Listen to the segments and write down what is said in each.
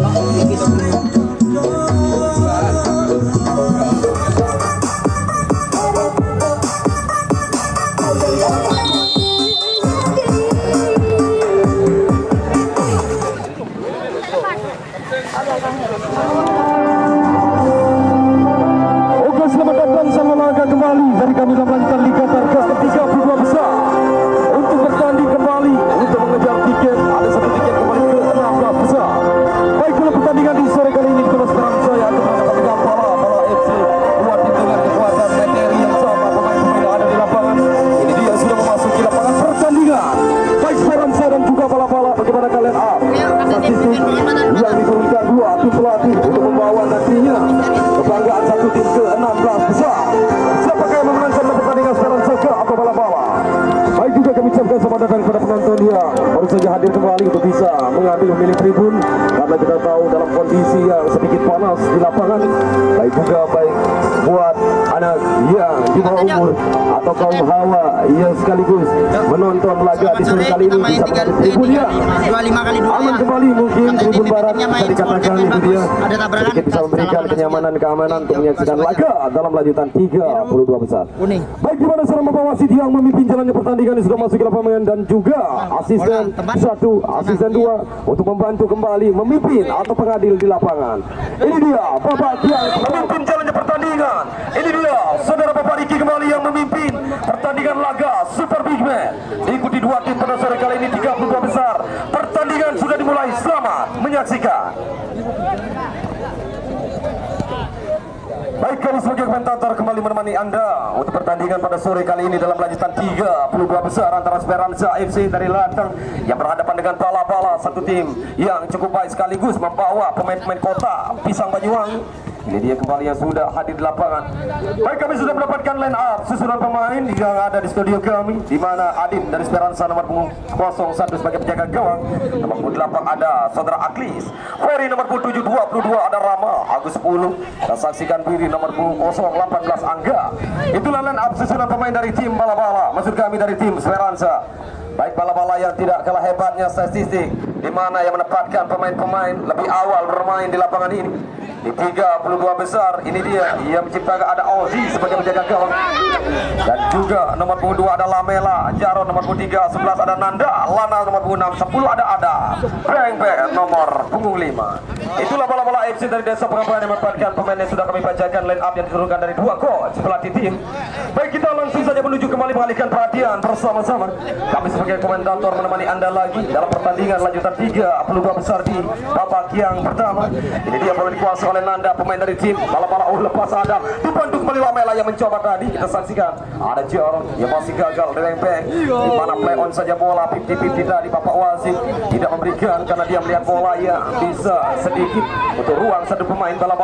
Oke, selamat datang sama laga kembali dari kami dalam lanjutan Liga Tarkam ke-32 besar untuk bertanding kembali untuk mengejar tiket. Ada satu tiket kembali ke-16 besar. Baik, dalam pertandingan di sore kali ini Kepala Speranza yang akan menghadapi dengan Bala FC. Dua tim dengan kekuatan materi yang sama, pemain-pemain yang ada di lapangan. Ini dia sudah memasuki lapangan pertandingan. Baik Speranza dan juga Bala, bagaimana kalian statistik yang diturunkan dua tim pelatih untuk membawa nantinya kebanggaan satu tim ke-16 besar. Siapakah yang memenangkan pertandingan Speranza atau Bala? Baik, juga kami ucapkan selamat datang kepada penonton yang baru saja hadir kembali untuk bisa mengambil memilih tribun, karena kita tahu dalam kondisi yang sedikit panas di lapangan. Baik juga baik buat anak yang di bawah umur atau kaum hawa yang sekaligus menonton laga di sore kali ini bisa mengambil tribunnya. Aman kembali, mungkin tribun barat bisa dikatakan itu dia sedikit bisa memberikan kenyamanan keamanan untuk menyaksikan laga dalam lanjutan 32 besar. Baik, di mana seorang Bapak wasit yang memimpin jalannya pertandingan ini sudah masuk ke lapangan, dan juga asisten 1, asisten 2 untuk membantu kembali memimpin atau pengadil di lapangan. Ini dia Bapak yang memimpin jalannya pertandingan. Ini dia saudara Bapak Riki kembali yang memimpin pertandingan laga Super Big Man. Diikuti dua tim pada sore kali ini 32 besar. Pertandingan sudah dimulai, selamat menyaksikan. Baik, kami sebagai komentator kembali menemani Anda untuk pertandingan pada sore kali ini dalam lanjutan 32 besar antara Speranza FC dari Latang yang berhadapan dengan Bala, satu tim yang cukup baik sekaligus membawa pemain-pemain kota Pisang Banyuwangi. Ini dia kembali yang sudah hadir di lapangan. Baik, kami sudah mendapatkan line up susunan pemain yang ada di studio kami, di mana Adin dari Speranza nomor punggung 01 sebagai penjaga gawang, nomor punggung 8 ada saudara Aklis, Ferry nomor punggung 7 22 ada Rama, Agus 10 dan saksikan diri nomor punggung 018 Angga. Itulah line up susunan pemain dari tim Bala, maksud kami dari tim Speranza. Baik, Bala yang tidak kalah hebatnya statistik, di mana yang menempatkan pemain-pemain lebih awal bermain di lapangan ini. Di 32 besar ini dia yang menciptakan ada Ozi sebagai penjaga gawang, dan juga nomor punggung 2 ada Lamela, Jarod nomor punggung 3 11 ada Nanda, Lana nomor punggung 6 10 ada Beng nomor punggung 5. Itulah Bala FC dari Desa Pengampuran yang menempatkan pemain yang sudah kami bacakan line up yang diturunkan dari dua coach pelatih tim. Baik, kita langsung saja menuju kembali mengalihkan perhatian bersama-sama. Kami sebagai komentator menemani Anda lagi dalam pertandingan lanjutan 32 besar di babak yang pertama. Ini dia perlu dikuasai oleh Nanda, pemain dari tim Bala. Lepas Adam dibantu kembali Lamela yang mencoba tadi. Kita saksikan ada Jarod yang masih gagal dari Beng, di mana play on saja bola 50-50 tadi Bapak wasit tidak memberikan karena dia melihat bola yang bisa sedikit untuk ruang satu pemain Bala.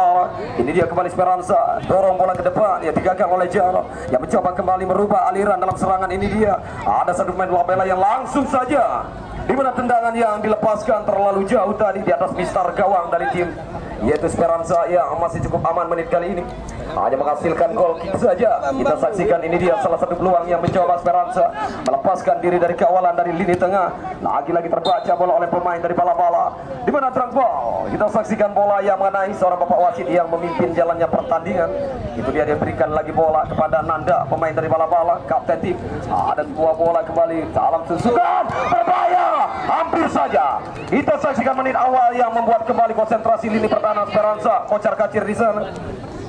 Ini dia kembali Speranza dorong bola ke depan, ya digagal oleh Jarod yang mencoba kembali merubah aliran dalam serangan. Ini dia ada satu pemain Lamela yang langsung saja, di mana tendangan yang dilepaskan terlalu jauh tadi di atas mistar gawang dari tim yaitu Speranza yang masih cukup aman menit kali ini, hanya menghasilkan gol kick saja. Kita saksikan ini dia salah satu peluang yang mencoba Speranza melepaskan diri dari kawalan dari lini tengah. Lagi-lagi terbaca bola oleh pemain dari Bala, di mana drag ball. Kita saksikan bola yang mengenai seorang Bapak wasit yang memimpin jalannya pertandingan. Itu dia berikan lagi bola kepada Nanda, pemain dari Bala, kapten tim. Ada sebuah bola kembali dalam susukan berbahaya, hampir saja. Kita saksikan menit awal yang membuat kembali konsentrasi lini pertahanan Speranza kocar-kacir di sana.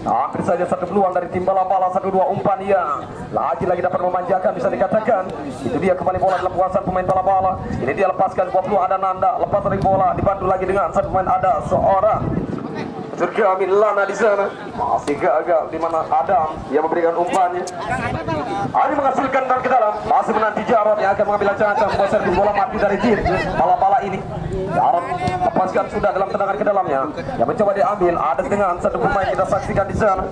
Hampir saja satu peluang dari tim Bala, 1-2 umpan yang lagi-lagi dapat memanjakan bisa dikatakan. Itu dia kembali bola dalam kuasaan pemain Bala. Ini dia lepaskan sebuah peluang, ada Nanda lepas dari bola dibantu lagi dengan satu pemain, ada seorang Surga Lana di sana masih gagal, di mana Adam yang memberikan umpannya hanya menghasilkan dan ke dalam, masih menanti Jarod yang akan mengambil ancang-ancang sebuah servis bola mati dari tim Bala ini. Jarod lepaskan sudah dalam tendangan ke dalamnya yang mencoba diambil, ada dengan satu pemain kita saksikan di sana.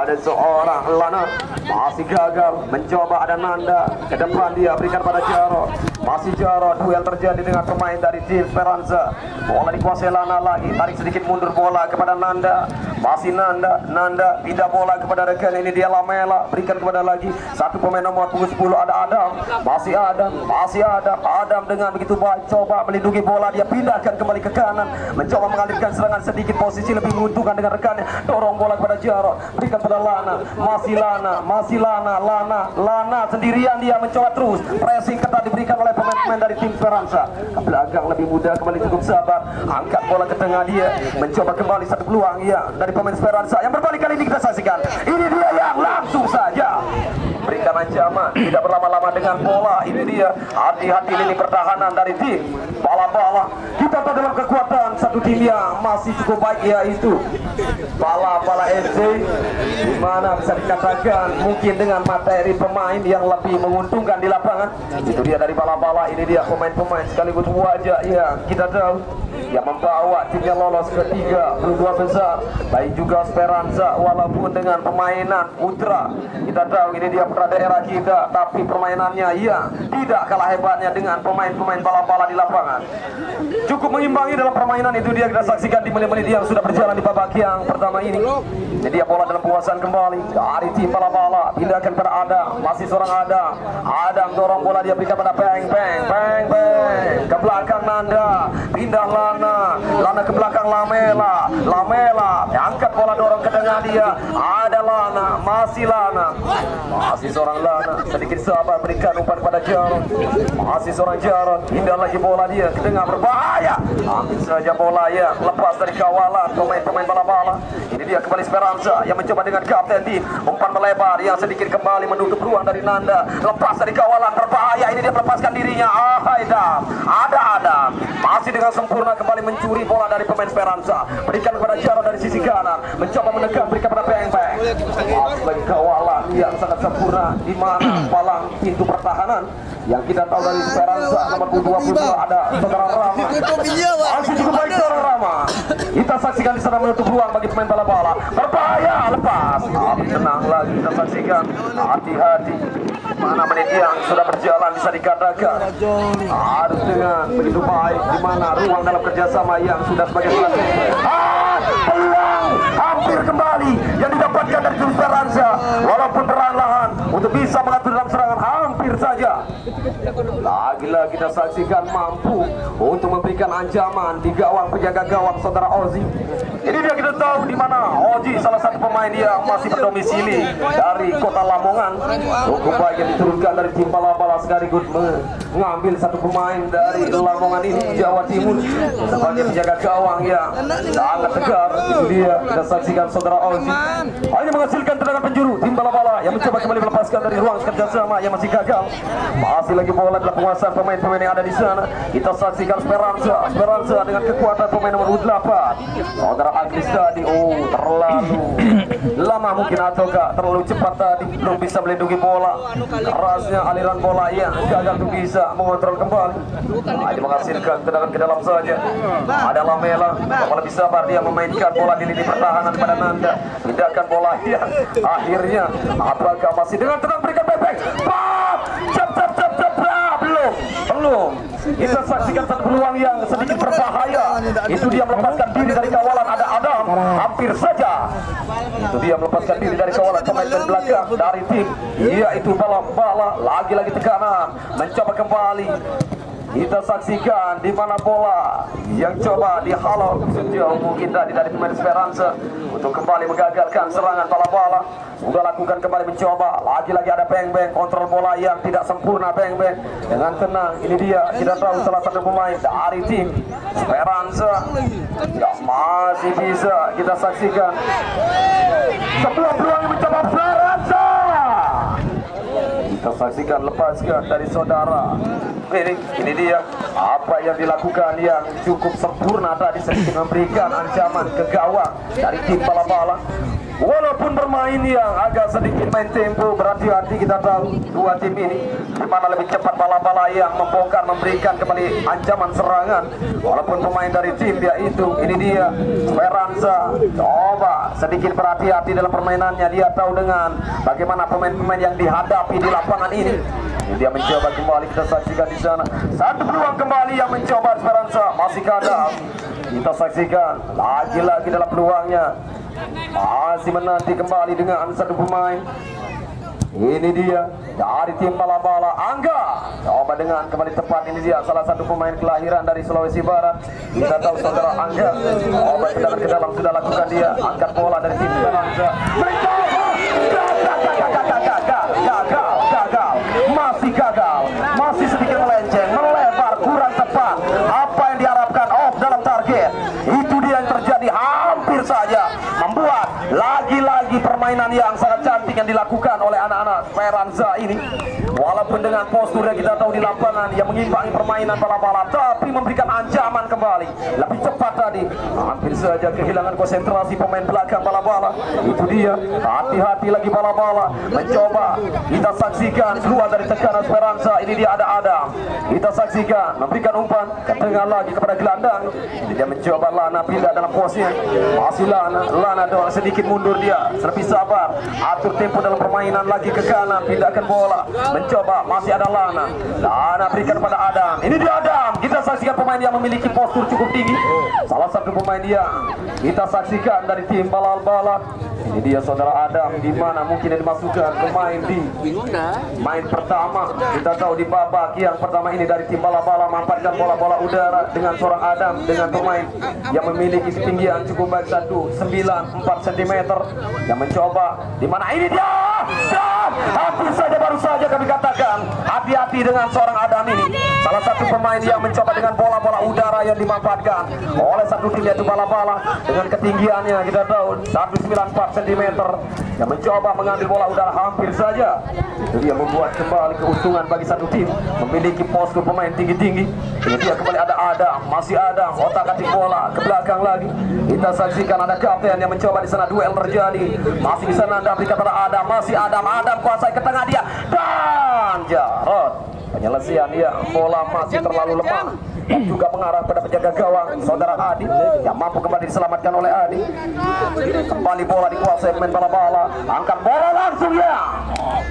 Ada seorang Lana masih gagal mencoba, ada Nanda ke depan, dia berikan pada Jarod, masih Jarod, duel terjadi dengan pemain dari tim Speranza. Bola dikuasai Lana lagi, tarik sedikit mundur bola kepada Nanda, masih Nanda pindah bola kepada rekan, ini dia Lamela, berikan kepada lagi satu pemain nomor punggung 10 ada Adam, masih Adam dengan begitu baik coba tidak melindungi bola, dia pindahkan kembali ke kanan, mencoba mengalirkan serangan sedikit, posisi lebih menguntungkan dengan rekannya, dorong bola kepada Jarod, berikan pada Lana, masih Lana sendirian, dia mencoba terus, pressing ketat diberikan oleh pemain-pemain dari tim Speranza, ke belakang lebih mudah, kembali cukup sabar, angkat bola ke tengah, dia mencoba kembali satu peluang ya dari pemain Speranza yang berbalik kali ini kita saksikan, ini dia yang langsung saja berikan ancaman, tidak berlama-lama dengan bola. Ini dia, hati-hati lini pertahanan dari tim Bala-Bala. Kita tahu dalam kekuatan satu tim yang masih cukup baik, yaitu Bala-Bala FC, dimana bisa dikatakan mungkin dengan materi pemain yang lebih menguntungkan di lapangan. Itu dia dari Bala-Bala. Ini dia pemain-pemain sekaligus wajah yang kita tahu yang membawa timnya lolos ke 32 besar. Baik juga Speranza, walaupun dengan permainan putra, kita tahu ini dia putra daerah kita, tapi permainannya ya tidak kalah hebatnya dengan pemain-pemain Bala-Bala di lapangan. Cukup mengimbangi dalam permainan, itu dia kita saksikan di menit-menit yang sudah berjalan di babak yang pertama ini. Jadi dia bola dalam penguasaan kembali dari tim Bala-Bala, pindahkan pada Adam, masih seorang Adam dorong bola, dia berikan pada Peng ke belakang Nanda, pindah Lana ke belakang Lamela, angkat bola dorong ke tengah, dia ada Lana, masih seorang Lana, sedikit sabar berikan umpan pada Jarod, masih seorang Jarod, pindah lagi bola dia ke tengah, berbahaya, ambil saja bola ya, lepas dari kawalan pemain-pemain Bala-Bala. Ini dia kembali Speranza yang mencoba dengan kapten tim, umpan melebar yang sedikit kembali menutup ruang dari Nanda, lepas dari kawalan, berbahaya, ini dia melepaskan dirinya, Adam masih dengan sempurna kembali mencuri bola dari pemain Speranza, berikan kepada Jarod dari sisi kanan, mencoba menekan, berikan kepada Peng lagi kawalan yang sangat sempurna, di mana palang pintu pertahanan yang kita tahu dari Speranza nomor 22 ada saudara Rama. Masih cukup baik saudara Rama. Kita saksikan di sana menutup ruang bagi pemain Bala-Bala, berbahaya, lepas, tenang lagi, kita saksikan, hati-hati, mana menit yang sudah berjalan bisa dikatakan harus dengan begitu baik, di mana ruang dalam kerjasama yang sudah sebagai strategi. Peluang hampir kembali yang didapatkan dari tim Speranza, walaupun perlahan-lahan untuk bisa mengatur dalam serangan, hampir saja. Lagi-lagi kita saksikan mampu untuk memberikan ancaman di gawang penjaga gawang saudara Ozi. Ini dia kita tahu di mana Ozi salah satu pemain yang masih berdomisili dari kota Lamongan. Cukup baik yang diturunkan dari tim Bala-Bala sekaligus mengambil satu pemain dari Lamongan ini, Jawa Timur, sebagai penjaga gawang yang sangat tegar. Itu dia kita saksikan saudara Ozi hanya menghasilkan tendangan penjuru tim Bala-Bala yang mencoba kembali melepaskan dari ruang kerjasama yang masih gagal. Masih lagi bola dalam penguasaan pemain-pemain yang ada di sana. Kita saksikan Speranza dengan kekuatan pemain nomor 8 saudara Agis tadi. Terlalu lama mungkin ataukah terlalu cepat tadi, belum bisa melindungi bola, kerasnya aliran bola yang gagal untuk bisa mengontrol kembali. Hanya menghasilkan tendangan ke dalam saja. Ada Lamela, lebih sabar dia memainkan bola di lini pertahanan pada Nanda, pindahkan bola yang akhirnya apakah masih dengan tenang berikan bebek, belum. Kita saksikan satu peluang yang sedikit berbahaya. Itu dia melepaskan diri dari kawalan, ada Adam, hampir saja. Itu dia melepaskan diri dari kawalan pemain dari belakang dari tim, yaitu Bala-Bala. Lagi-lagi tekanan, mencoba kembali. Kita saksikan di mana bola yang coba dihalau sejauh mungkin tadi dari pemain Speranza untuk kembali menggagalkan serangan Bala-Bala. Sudah lakukan kembali mencoba, lagi-lagi ada Peng kontrol bola yang tidak sempurna. Peng dengan tenang, ini dia kita tahu salah satu pemain dari tim Speranza ya masih bisa kita saksikan sebelah peluang yang mencoba Speranza. Kita saksikan lepaskan dari saudara. Ini dia apa yang dilakukan yang cukup sempurna tadi, sedikit memberikan ancaman ke gawang dari tim Bala-Bala. Walaupun bermain yang agak sedikit main tempo, berhati-hati, kita tahu dua tim ini dimana lebih cepat Bala-Bala yang membongkar, memberikan kembali ancaman serangan. Walaupun pemain dari tim dia itu, ini dia Speranza, coba sedikit berhati-hati dalam permainannya. Dia tahu dengan bagaimana pemain-pemain yang dihadapi di lapangan ini. Dia mencoba kembali, kita saksikan di sana satu peluang kembali yang mencoba Speranza, masih gagal. Kita saksikan lagi-lagi dalam peluangnya, masih menanti kembali dengan satu pemain. Ini dia dari tim Bala-Bala, Angga coba dengan kembali tepat. Ini dia salah satu pemain kelahiran dari Sulawesi Barat. Kita tahu saudara Angga coba ke dalam sudah lakukan dia angkat bola dari tim Speranza. Gagal, masih gagal, masih sedikit melenceng, melebar, kurang tepat. Apa yang diharapkan off dalam target, itu dia yang terjadi, hampir saja membuat lagi-lagi permainan yang sangat cantik yang dilakukan oleh anak-anak Speranza ini. Walaupun dengan postur yang kita tahu di lapangan yang mengimbangi permainan Bala-Bala, tapi memberikan ancaman kembali lebih cepat tadi. Hampir saja kehilangan konsentrasi pemain belakang Bala-Bala. Itu dia, hati-hati lagi Bala-Bala mencoba. Kita saksikan keluar dari tekanan Speranza. Ini dia ada Adam. Kita saksikan memberikan umpan ke tengah lagi kepada gelandang. Dia mencoba Lana pindah dalam posnya. Masih Lana doang sedikit mundur dia. Lebih sabar, atur tempo dalam permainan lagi ke kanan, pindahkan bola. Mencoba, masih ada Lana berikan pada Adam. Ini dia Adam. Kita saksikan pemain yang memiliki postur cukup tinggi. Salah satu pemain yang kita saksikan dari tim Bala-Bala. Ini dia saudara Adam, di mana mungkin yang dimasukkan pemain di main pertama. Kita tahu di babak yang pertama ini dari tim Bala-Bala memanfaatkan bola-bola udara dengan seorang Adam dengan pemain yang memiliki ketinggian cukup baik 194 cm yang mencoba, di mana ini dia dan hampir saja, baru saja kami katakan hati-hati dengan seorang Adam ini. Salah satu pemain yang mencoba dengan bola-bola udara yang dimanfaatkan oleh satu tim yaitu Bala-Bala dengan ketinggiannya kita tahu 194 cm yang mencoba mengambil bola udara, hampir saja itu dia membuat kembali keuntungan bagi satu tim memiliki postur pemain tinggi-tinggi. Ini dia kembali ada Adam, masih Adam otak-atik bola ke belakang lagi. Kita saksikan ada kapten yang mencoba di sana, duel terjadi, masih di sana Anda berikan pada Adam, masih Adam kuasai ke tengah dia dan Jarod penyelesaian dia, bola masih terlalu lemah dan juga mengarah pada penjaga gawang saudara Adi yang mampu kembali diselamatkan oleh Adi. Kembali bola dikuasai pemain Bala-Bala, angkat bola langsung ya,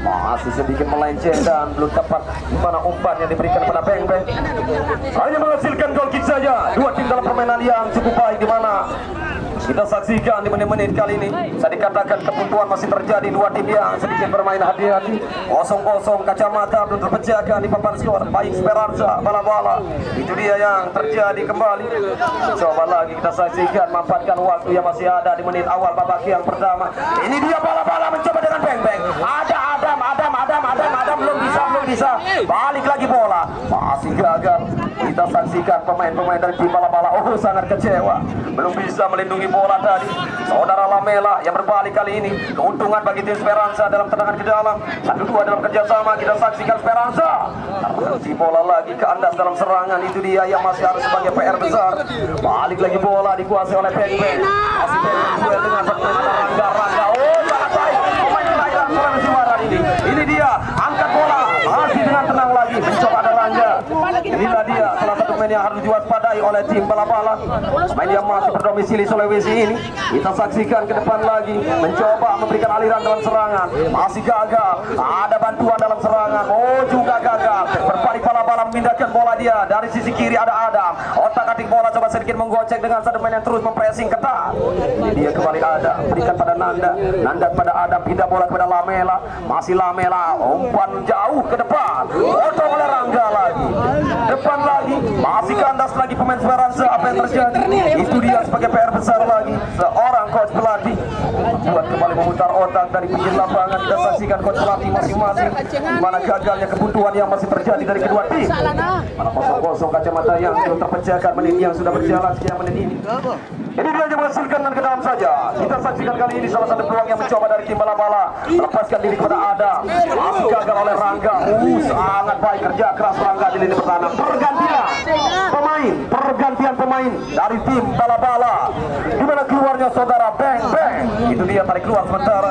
masih sedikit melenceng dan belum tepat di mana umpan yang diberikan pada Beng Beng. Hanya menghasilkan gol kick saja. Dua tim dalam permainan yang cukup baik di mana kita saksikan di menit-menit kali ini bisa dikatakan kebuntuan masih terjadi. Dua tim yang sedikit bermain hati-hati, 0-0, kacamata belum terpecahkan di papan skor baik Speranza Bala-Bala. Itu dia yang terjadi kembali. Coba lagi kita saksikan memanfaatkan waktu yang masih ada di menit awal babak yang pertama. Ini dia Bala-Bala mencoba dengan Beng Beng. Ada Adam belum bisa. Balik lagi bola, masih gagal. Kita saksikan pemain-pemain dari tim Bala-Bala sangat kecewa, belum bisa melindungi bola tadi. Saudara Lamela yang berbalik kali ini, keuntungan bagi tim Speranza dalam tendangan ke dalam. 1-2 dalam kerjasama. Kita saksikan Speranza terhenti bola lagi ke andas dalam serangan. Itu dia yang masih harus sebagai PR besar. Balik lagi bola dikuasai oleh Beng Beng. Masih duel dengan Rangga. Sangat baik pemain kelahiran Sulawesi Barat ini. Ini dia angkat bola, masih dengan tenang lagi mencoba ada Rangga. Inilah dia salah satu pemain yang harus diwaspadai oleh tim Bala-Bala. Pemain yang masih berdomisili Sulawesi ini. Kita saksikan ke depan lagi, mencoba memberikan aliran dalam serangan, masih gagal. Ada bantuan dalam serangan, juga gagal. Berbalik Bala-Bala memindahkan bola dia dari sisi kiri, ada Adam. Otak-atik bola coba sedikit menggocek dengan satu pemain yang terus mempressing ketat. Ini dia kembali ada, berikan pada Nanda pada Adam, pindah bola kepada Lamela, masih Lamela, umpan jauh ke depan, potong oleh Rangga lagi. Depan lagi, masih kandas lagi pemain Speranza. Apa yang terjadi? Itu dia sebagai PR besar lagi seorang coach pelatih buat kembali memutar otak dari pinggir lapangan. Kita saksikan coach pelatih masing-masing di mana gagalnya kebuntuan yang masih terjadi dari kedua tim. Mana 0-0 kacamata yang belum terpecahkan menit yang sudah berjalan sekian menit ini. Ini dia yang menghasilkan dan ke dalam saja. Kita saksikan kali ini salah satu peluang yang mencoba dari tim Bala-Bala melepaskan diri kepada Adam, masih gagal oleh Rangga. Sangat baik kerja keras Rangga di lini pertahanan. Pergantian pemain dari tim Bala-Bala, di mana keluarnya saudara Beng Beng. Itu dia tarik keluar sementara.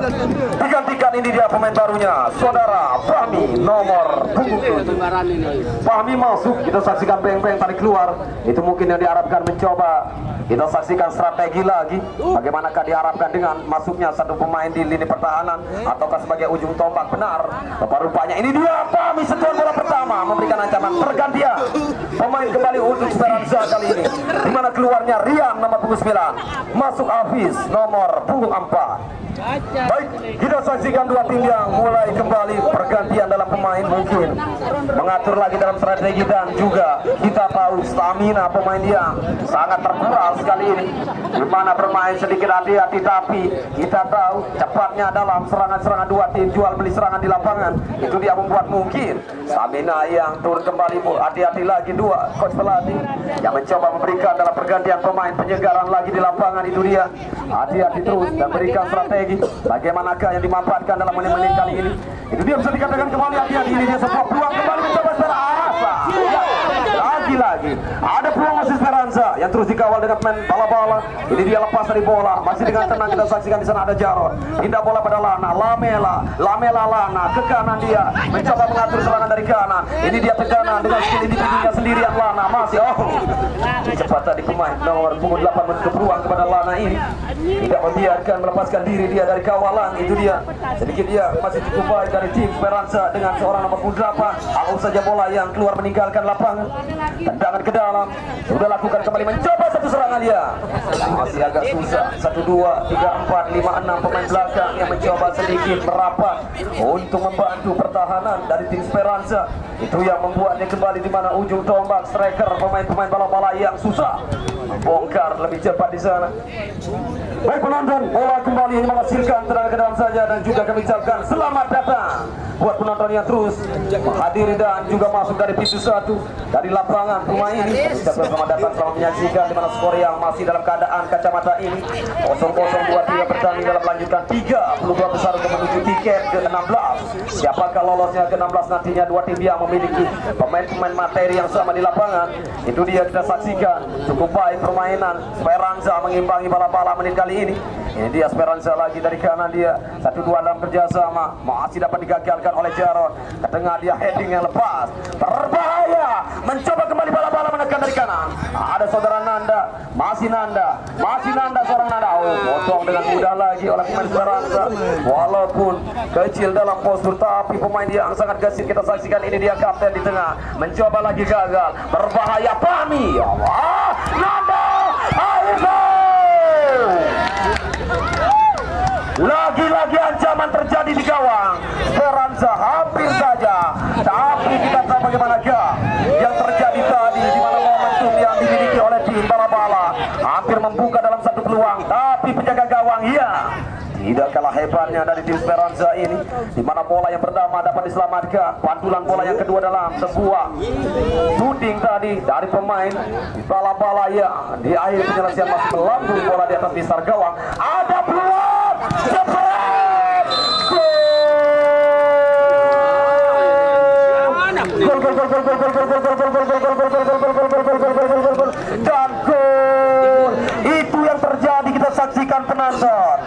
Digantikan ini dia pemain barunya saudara Fahmi nomor punggung 7. Fahmi masuk. Kita saksikan Beng Beng tarik keluar. Itu mungkin yang diharapkan mencoba. Kita saksikan strategi lagi, bagaimanakah diharapkan dengan masuknya satu pemain di lini pertahanan ataukah sebagai ujung tombak benar. Rupanya ini dia Fahmi sentuhan bola pertama memberikan ancaman pergantian pemain kembali untuk Speranza kali ini, di mana keluarnya Rian nomor punggung 9, masuk Hafiz nomor punggung 4. Baik, kita saksikan dua tim yang mulai kembali pergantian dalam pemain, mungkin mengatur lagi dalam strategi, dan juga kita tahu stamina pemain yang sangat terkuras sekali ini, di mana bermain sedikit hati-hati, tapi kita tahu cepatnya dalam serangan-serangan dua tim, jual beli serangan di lapangan, itu dia membuat mungkin stamina yang turun kembali. Hati-hati lagi dua coach pelatih yang mencoba memberikan dalam pergantian pemain penyegaran lagi di lapangan, itu dia hati-hati terus dan berikan strategi bagaimanakah yang dimanfaatkan dalam menit-menit kali ini. Itu dia bisa dikatakan kembali hati-hati, ini dia sebuah peluang kembali mencoba secara asa. Lagi-lagi ada peluang masih Speranza yang terus dikawal dengan pemain bala-bala. Ini dia lepas dari bola, masih dengan tenang kita saksikan di sana ada Jarod. Pindah bola pada Lana, Lamela Lana ke kanan, dia mencoba mengatur serangan dari kanan. Ini dia tekanan dengan skill individunya sendirian Lana, masih cepat tadi pemain nomor punggung 8 menutup peluang kepada Lana ini, tidak membiarkan melepaskan diri dia dari kawalan. Itu dia sedikit dia masih cukup baik dari tim Speranza dengan seorang nomor punggung 8. Alus saja bola yang keluar meninggalkan lapangan, tendangan ke dalam, sudah lakukan kembali mencoba satu serangan dia, masih agak susah. 1, 2, 3, 4, 5, 6 pemain belakang yang mencoba sedikit merapat untuk membantu pertahanan dari tim Speranza. Itu yang membuatnya kembali di mana ujung tombak striker pemain-pemain bola-bola yang susah membongkar lebih cepat di sana. Baik penonton, bola kembali menghasilkan tenaga ke dalam saja, dan juga kami ucapkan selamat datang buat penonton yang terus menghadiri dan juga masuk dari pintu 1 dari lapangan rumah ini. Selamat datang, selamat menyaksikan di mana skor yang masih dalam keadaan kacamata ini 0-0 buat tim bertanding dalam lanjutan 32 besar untuk menuju tiket ke 16. Siapakah lolosnya ke 16 nantinya? Dua tim yang memiliki pemain-pemain materi yang sama di lapangan. Itu dia kita saksikan cukup baik permainan Speranza mengimbangi bala-bala menit kali ini. Ini dia Speranza lagi dari kanan, dia 1-2 dalam kerjasama, masih dapat digagalkan oleh Jarod. Ke tengah dia heading yang lepas, berbahaya, mencoba kembali bala-bala menekan dari kanan. Ada saudara Nanda, masih Nanda seorang Nanda. Potong dengan mudah lagi oleh pemain Speranza. Walaupun kecil dalam postur, tapi pemain yang sangat gesit. Kita saksikan ini dia kapten di tengah, mencoba lagi gagal, berbahaya Pami. Nanda, lagi-lagi ancaman terjadi di gawang Speranza, hampir saja, tapi kita tahu bagaimanakah yang terjadi tadi, di mana momentum yang dimiliki oleh tim bala-bala hampir membuka dalam satu peluang, tapi penjaga gawang tidak kalah hebatnya dari tim Speranza ini, di mana bola yang pertama dapat diselamatkan, pantulan bola yang kedua dalam sebuah shooting tadi dari pemain bala-bala yang di akhir penyelesaian masih melambung bola di atas misar gawang. Ada peluang, cepat, gol, dan gol. Itu yang terjadi, kita saksikan penonton.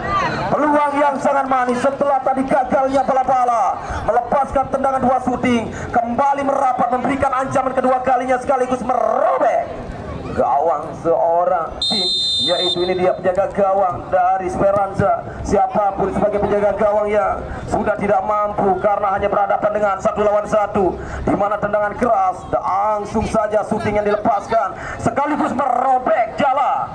Peluang yang sangat manis setelah tadi gagalnya bala-bala melepaskan tendangan dua shooting, kembali merapat memberikan ancaman kedua kalinya sekaligus merobek gawang seorang tim, yaitu ini dia penjaga gawang dari Speranza. Siapapun sebagai penjaga gawang yang sudah tidak mampu karena hanya berhadapan dengan 1 lawan 1, di mana tendangan keras langsung saja shooting yang dilepaskan sekaligus merobek jala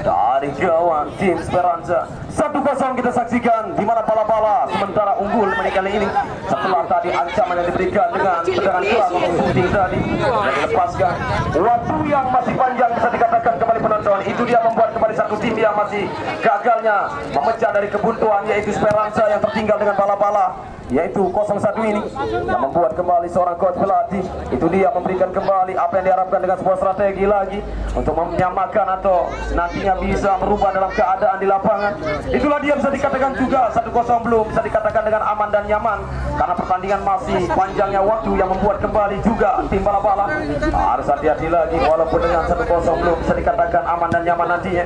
dari gawang tim Speranza. 1-0 kita saksikan, di mana bala-bala sementara unggul menit kali ini setelah tadi ancaman yang diberikan dengan tendangan keras untuk shooting tadi yang dilepaskan. Waktu yang masih panjang bisa dikatakan kembali penonton, itu dia membuat kembali satu tim yang masih gagalnya memecah dari kebuntuan, yaitu Speranza yang tertinggal dengan bala-bala, yaitu 0-1 ini yang membuat kembali seorang coach pelatih. Itu dia memberikan kembali apa yang diharapkan dengan sebuah strategi lagi untuk menyamakan atau nantinya bisa merubah dalam keadaan di lapangan. Itulah dia bisa dikatakan juga 1-0 belum bisa dikatakan dengan aman dan nyaman, karena pertandingan masih panjangnya waktu yang membuat kembali juga tim bala-bala harus hati-hati lagi, walaupun dengan 1-0 belum bisa dikatakan aman dan nyaman nantinya.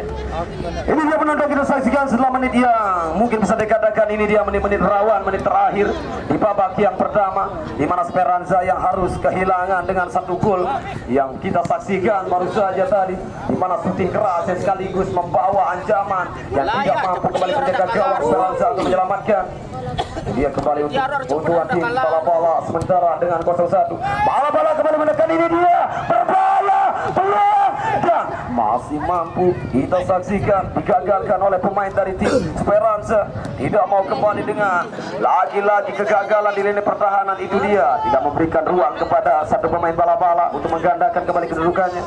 Ini dia penonton, kita saksikan setelah menit yang mungkin bisa dikatakan ini dia menit-menit rawan, menit terakhir di babak yang pertama, di mana Speranza yang harus kehilangan dengan 1 gol yang kita saksikan baru saja tadi, di mana shooting keras yang sekaligus membawa ancaman yang tidak mampu kembali menjaga gawang Speranza untuk menyelamatkan. Dia kembali untuk tim bala-bala sementara dengan 0-1. Bala-bala kembali menekan, ini dia berbahaya, peluang dan masih mampu kita saksikan digagalkan oleh pemain dari tim Esperanza. Tidak mau kembali dengan lagi-lagi kegagalan di lini pertahanan. Itu dia tidak memberikan ruang kepada satu pemain bala-bala untuk menggandakan kembali kedudukannya.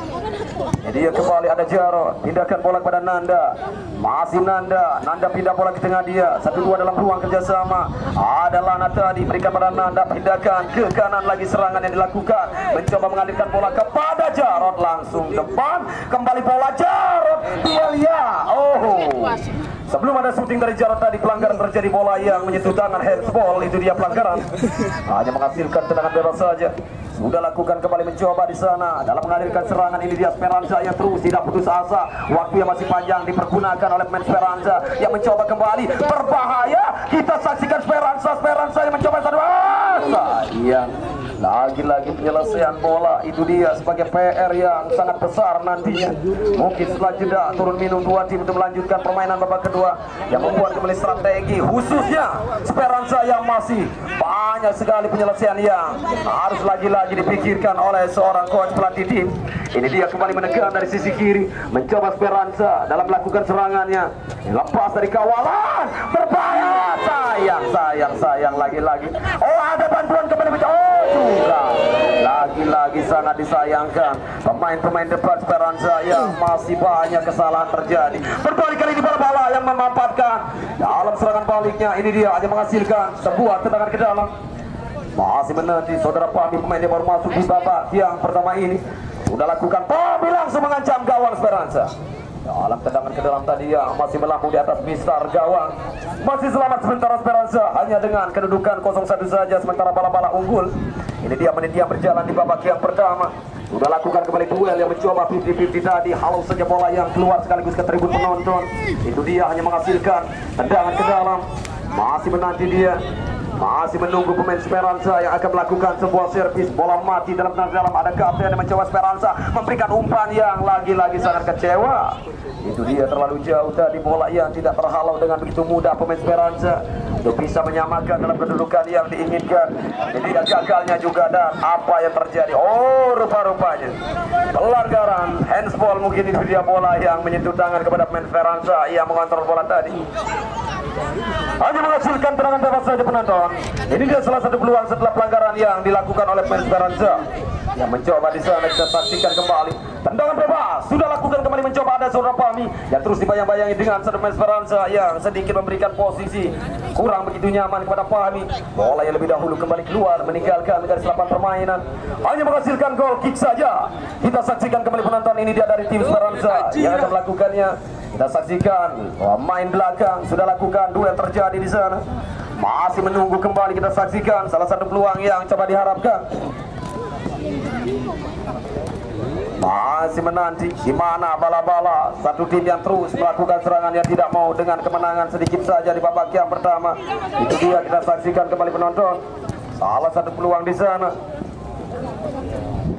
Jadi dia kembali ada Jarod, pindahkan bola kepada Nanda. Masih Nanda pindah bola ke tengah dia. 1-2 dalam ruang kerjasama. Ada Lana tadi, berikan pada Nanda, pindahkan ke kanan lagi serangan yang dilakukan. Mencoba mengalirkan bola kepada Jarod, langsung depan. Kembali bola Jarod, dia lihat. Sebelum ada syuting dari Jarod tadi, pelanggaran terjadi, bola yang menyentuh tangan, handsball. Itu dia pelanggaran. Hanya menghasilkan tendangan bebas saja. Sudah lakukan kembali mencoba di sana dalam mengalirkan serangan. Ini dia Esperanza yang terus tidak putus asa. Waktu yang masih panjang dipergunakan oleh pemain Esperanza yang mencoba kembali, berbahaya. Kita saksikan Esperanza yang mencoba satu yang lagi-lagi penyelesaian bola. Itu dia sebagai PR yang sangat besar nantinya. Mungkin setelah jeda turun minum dua tim untuk melanjutkan permainan babak kedua yang membuat kembali strategi, khususnya Esperanza yang masih banyak sekali penyelesaian yang harus lagi-lagi dipikirkan oleh seorang coach pelatih tim. Ini dia kembali menekan dari sisi kiri, mencoba Esperanza dalam melakukan serangannya. Lepas dari kawalan, berbahaya. Sayang lagi-lagi. Ada bantuan kembali. Juga lagi-lagi sangat disayangkan pemain-pemain depan Esperanza yang masih banyak kesalahan terjadi. Berbalik kali ini bola-bola yang memanfaatkan dalam serangan baliknya. Ini dia hanya menghasilkan sebuah tendangan ke dalam. Masih menanti saudara Pami, pemain yang baru masuk di babak yang pertama ini. Sudah lakukan Pami langsung mengancam gawang Esperanza. Dalam tendangan ke dalam tadi yang masih melambung di atas mistar gawang. Masih selamat sementara Esperanza hanya dengan kedudukan 0-1 saja, sementara bala-bala unggul. Ini dia menit yang berjalan di babak yang pertama. Sudah lakukan kembali duel yang mencoba 50-50 tadi. Halau saja bola yang keluar sekaligus ke tribun penonton. Itu dia hanya menghasilkan tendangan ke dalam. Masih menanti dia. Masih menunggu pemain Esperanza yang akan melakukan sebuah servis bola mati dalam dalam. Ada kapten yang mencoba Esperanza memberikan umpan yang lagi-lagi sangat kecewa. Itu dia terlalu jauh tadi bola yang tidak terhalau dengan begitu mudah pemain Esperanza untuk bisa menyamakan dalam kedudukan yang diinginkan. Jadi gagalnya juga dan apa yang terjadi? Rupa-rupanya pelanggaran handsball. Mungkin itu dia bola yang menyentuh tangan kepada pemain Esperanza yang mengontrol bola tadi. Hanya menghasilkan tendangan bebas saja penonton. Ini dia salah satu peluang setelah pelanggaran yang dilakukan oleh pemain Esperanza yang mencoba di sana. Kita saksikan kembali tendangan bebas. Sudah lakukan kembali mencoba, ada saudara Pami yang terus dibayang-bayangi dengan satu pemain Esperanza yang sedikit memberikan posisi kurang begitu nyaman kepada Pami. Bola yang lebih dahulu kembali keluar meninggalkan garis lapangan permainan. Hanya menghasilkan gol kick saja. Kita saksikan kembali penonton. Ini dia dari tim Esperanza yang akan melakukannya. Kita saksikan main belakang sudah lakukan duel terjadi di sana. Masih menunggu kembali. Kita saksikan salah satu peluang yang coba diharapkan. Masih menanti di mana bala-bala satu tim yang terus melakukan serangan yang tidak mau dengan kemenangan sedikit saja di babak yang pertama. Itu dia kita saksikan kembali penonton. Salah satu peluang di sana.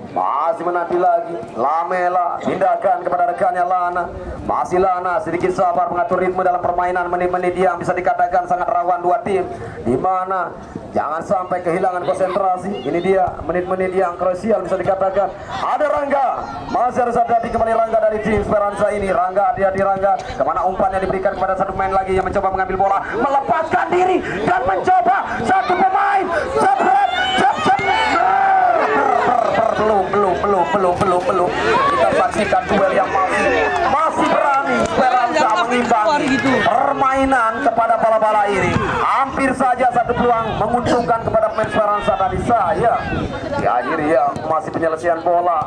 Masih menanti lagi Lamela, pindahkan kepada rekannya Lana. Masih Lana sedikit sabar mengatur ritme dalam permainan menit-menit yang bisa dikatakan sangat rawan dua tim, di mana jangan sampai kehilangan konsentrasi. Ini dia menit-menit yang krusial bisa dikatakan. Ada Rangga, masih harus hati-hati kembali Rangga dari tim Esperanza ini. Rangga, hati-hati Rangga, kemana umpan yang diberikan kepada satu pemain lagi yang mencoba mengambil bola, melepaskan diri dan mencoba satu pemain belum. Kita saksikan duel yang masih berani Esperanza mengimbangi permainan kepada bala-bala ini. Hampir saja satu peluang menguntungkan kepada pemain Esperanza tadi saya. Di akhir yang masih penyelesaian bola.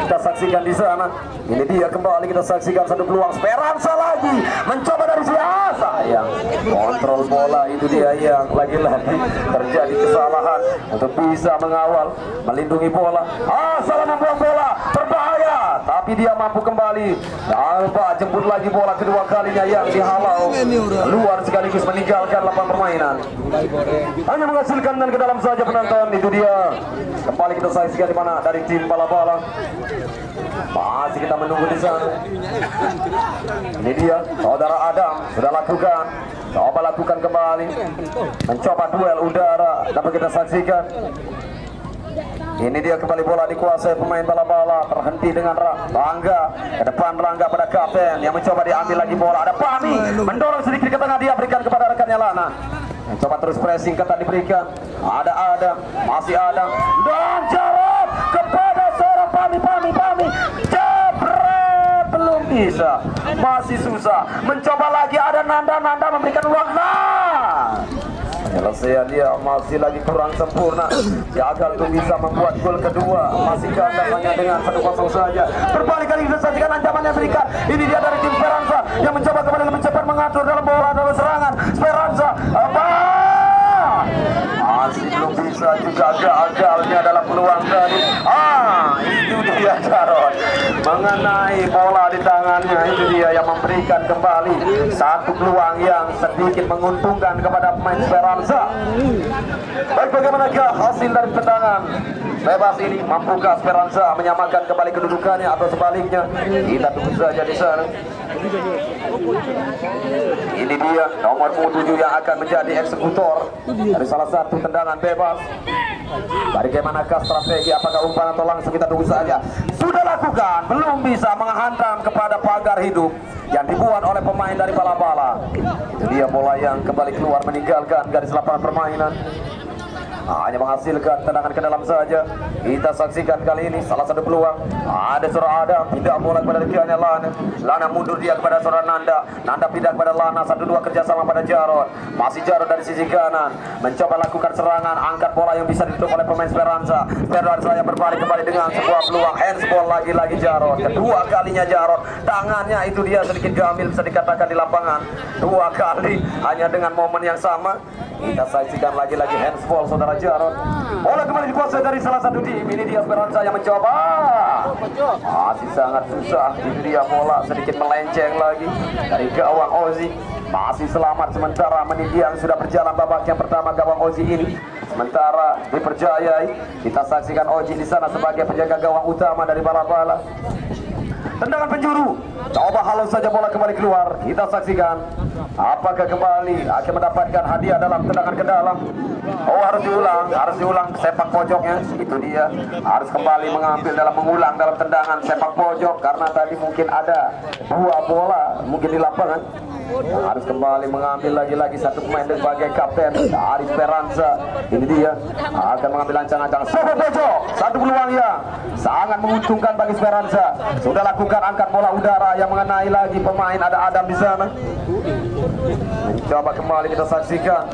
Kita saksikan di sana. Ini dia kembali kita saksikan satu peluang Esperanza lagi mencoba dari siasa yang kontrol bola. Itu dia yang lagi-lagi terjadi kesalahan untuk bisa mengawal melindungi bola. Salah membuang bola berbahaya, tapi dia mampu kembali. Nampak jemput lagi bola kedua kalinya yang dihalau keluar sekaligus meninggalkan lapangan permainan. Hanya menghasilkan dan ke dalam saja penonton. Itu dia kembali kita saksikan di mana dari tim bala-bala. Masih kita menunggu di sana. Ini dia saudara Adam sudah lakukan. Coba lakukan kembali. Mencoba duel udara dapat kita saksikan. Ini dia kembali bola dikuasai pemain bala-bala, terhenti dengan Rangga. Ke depan Rangga pada kapten yang mencoba diambil lagi bola. Ada Pami mendorong sedikit ke tengah, dia berikan kepada rekannya Lana. Coba terus pressing, ketat diberikan. Ada, masih ada. Dan Jarod kepada seorang Pami. Jebret, belum bisa. Masih susah. Mencoba lagi, ada Nanda memberikan ruang. Penyelesaian dia masih lagi kurang sempurna. Gagal untuk bisa membuat gol kedua. Masih gagal hanya dengan 1-0 saja. Berbalik kali disaksikan ancaman yang berikan. Ini dia dari tim Speranza yang mencoba kembali lebih cepat mengatur dalam bola dalam serangan. Speranza masih belum bisa juga, gagalnya dalam peluang tadi. Itu dia Jarod mengenai bola di tangannya. Itu dia yang memberikan kembali satu peluang yang sedikit menguntungkan kepada pemain Speranza. Baik, bagaimanakah hasil dari tendangan bebas ini? Mampukah Speranza menyamakan kembali kedudukannya atau sebaliknya? Kita tunggu saja di sana. Ini dia nomor 7 yang akan menjadi eksekutor dari salah satu tendangan bebas. Bagaimanakah strategi? Apakah umpan atau langsung? Kita tunggu saja. Sudah lakukan, belum bisa menghantam kepada pagar hidup yang dibuat oleh pemain dari bala-bala. Itu dia bola yang kembali keluar meninggalkan garis lapangan permainan. Hanya menghasilkan tendangan ke dalam saja. Kita saksikan kali ini salah satu peluang. Ada seorang Adam pindah bola kepada rekannya Lana mundur dia kepada seorang Nanda pindah kepada Lana. 1-2 kerjasama pada Jarod. Masih Jarod dari sisi kanan mencoba lakukan serangan, angkat bola yang bisa ditutup oleh pemain Speranza yang berbalik kembali dengan sebuah peluang handsball. Lagi-lagi Jarod, kedua kalinya Jarod. Tangannya itu dia sedikit gamil bisa dikatakan di lapangan. 2 kali hanya dengan momen yang sama. Kita saksikan lagi-lagi handsball saudara Jarod. Bola kembali dikuasai dari salah satu tim. Ini dia Speranza yang mencoba. Masih sangat susah. Ini dia bola sedikit melenceng lagi dari gawang Ozi. Masih selamat sementara menit yang sudah berjalan babak yang pertama gawang Ozi ini. Sementara dipercayai. Kita saksikan Ozi di sana sebagai penjaga gawang utama dari bala-bala. Tendangan penjuru, coba halus saja bola kembali keluar. Kita saksikan apakah kembali akan mendapatkan hadiah dalam tendangan ke dalam. Harus diulang sepak pojoknya. Itu dia, harus kembali mengulang dalam tendangan sepak pojok karena tadi mungkin ada 2 bola mungkin di lapangan. Harus kembali mengambil lagi satu pemain sebagai kapten dari Speranza. Ini dia akan mengambil ancang-ancang sepak pojok. Satu peluang yang sangat menguntungkan bagi Speranza. Sudah lakukan angkat bola udara yang mengenai lagi pemain, ada Adam di sana. Mencoba kembali kita saksikan.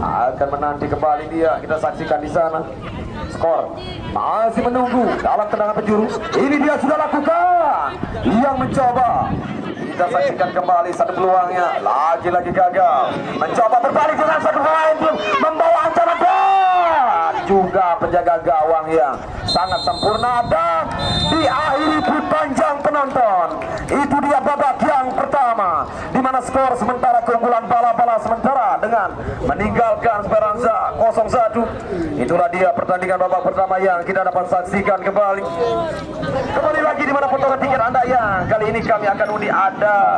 Akan menanti kembali dia. Kita saksikan di sana. Skor masih menunggu dalam tendangan penjuru. Ini dia sudah lakukan. Yang mencoba. Kita saksikan kembali satu peluangnya. Lagi-lagi gagal. Mencoba berbalik dengan satu pemain tim membawa ancaman juga penjaga gawang yang sangat sempurna dan diakhiri pun panjang penonton. Itu dia babak yang pertama di mana skor sementara keunggulan bala-bala sementara dengan meninggalkan Speranza 0-1. Itulah dia pertandingan babak pertama yang kita dapat saksikan kembali. Kembali lagi di mana potongan tiket Anda yang kali ini kami akan undi. Ada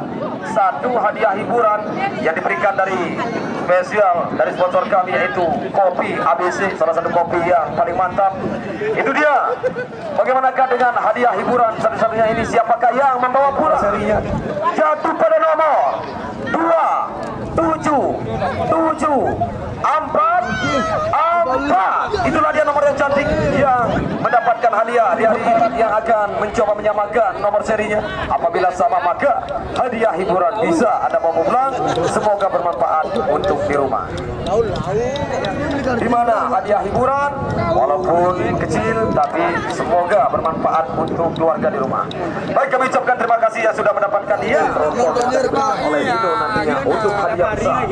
satu hadiah hiburan yang diberikan dari spesial dari sponsor kami yaitu kopi ABC, salah satu kopi yang paling mantap. Itu dia. Bagaimanakah dengan hadiah hiburan satu-satunya ini? Siapakah yang membawa pulang serinya? Jatuh pada nomor 27744. Itulah dia nomor yang cantik yang mendapatkan hadiah di hari ini, yang akan mencoba menyamakan nomor serinya. Apabila sama maka hadiah hiburan bisa Anda bawa pulang. Semoga bermanfaat untuk di rumah. Di mana hadiah hiburan walaupun kecil tapi semoga bermanfaat untuk keluarga di rumah. Baik, kami ucapkan terima kasih yang sudah mendapatkan dia oleh itu nantinya untuk hadiah besar.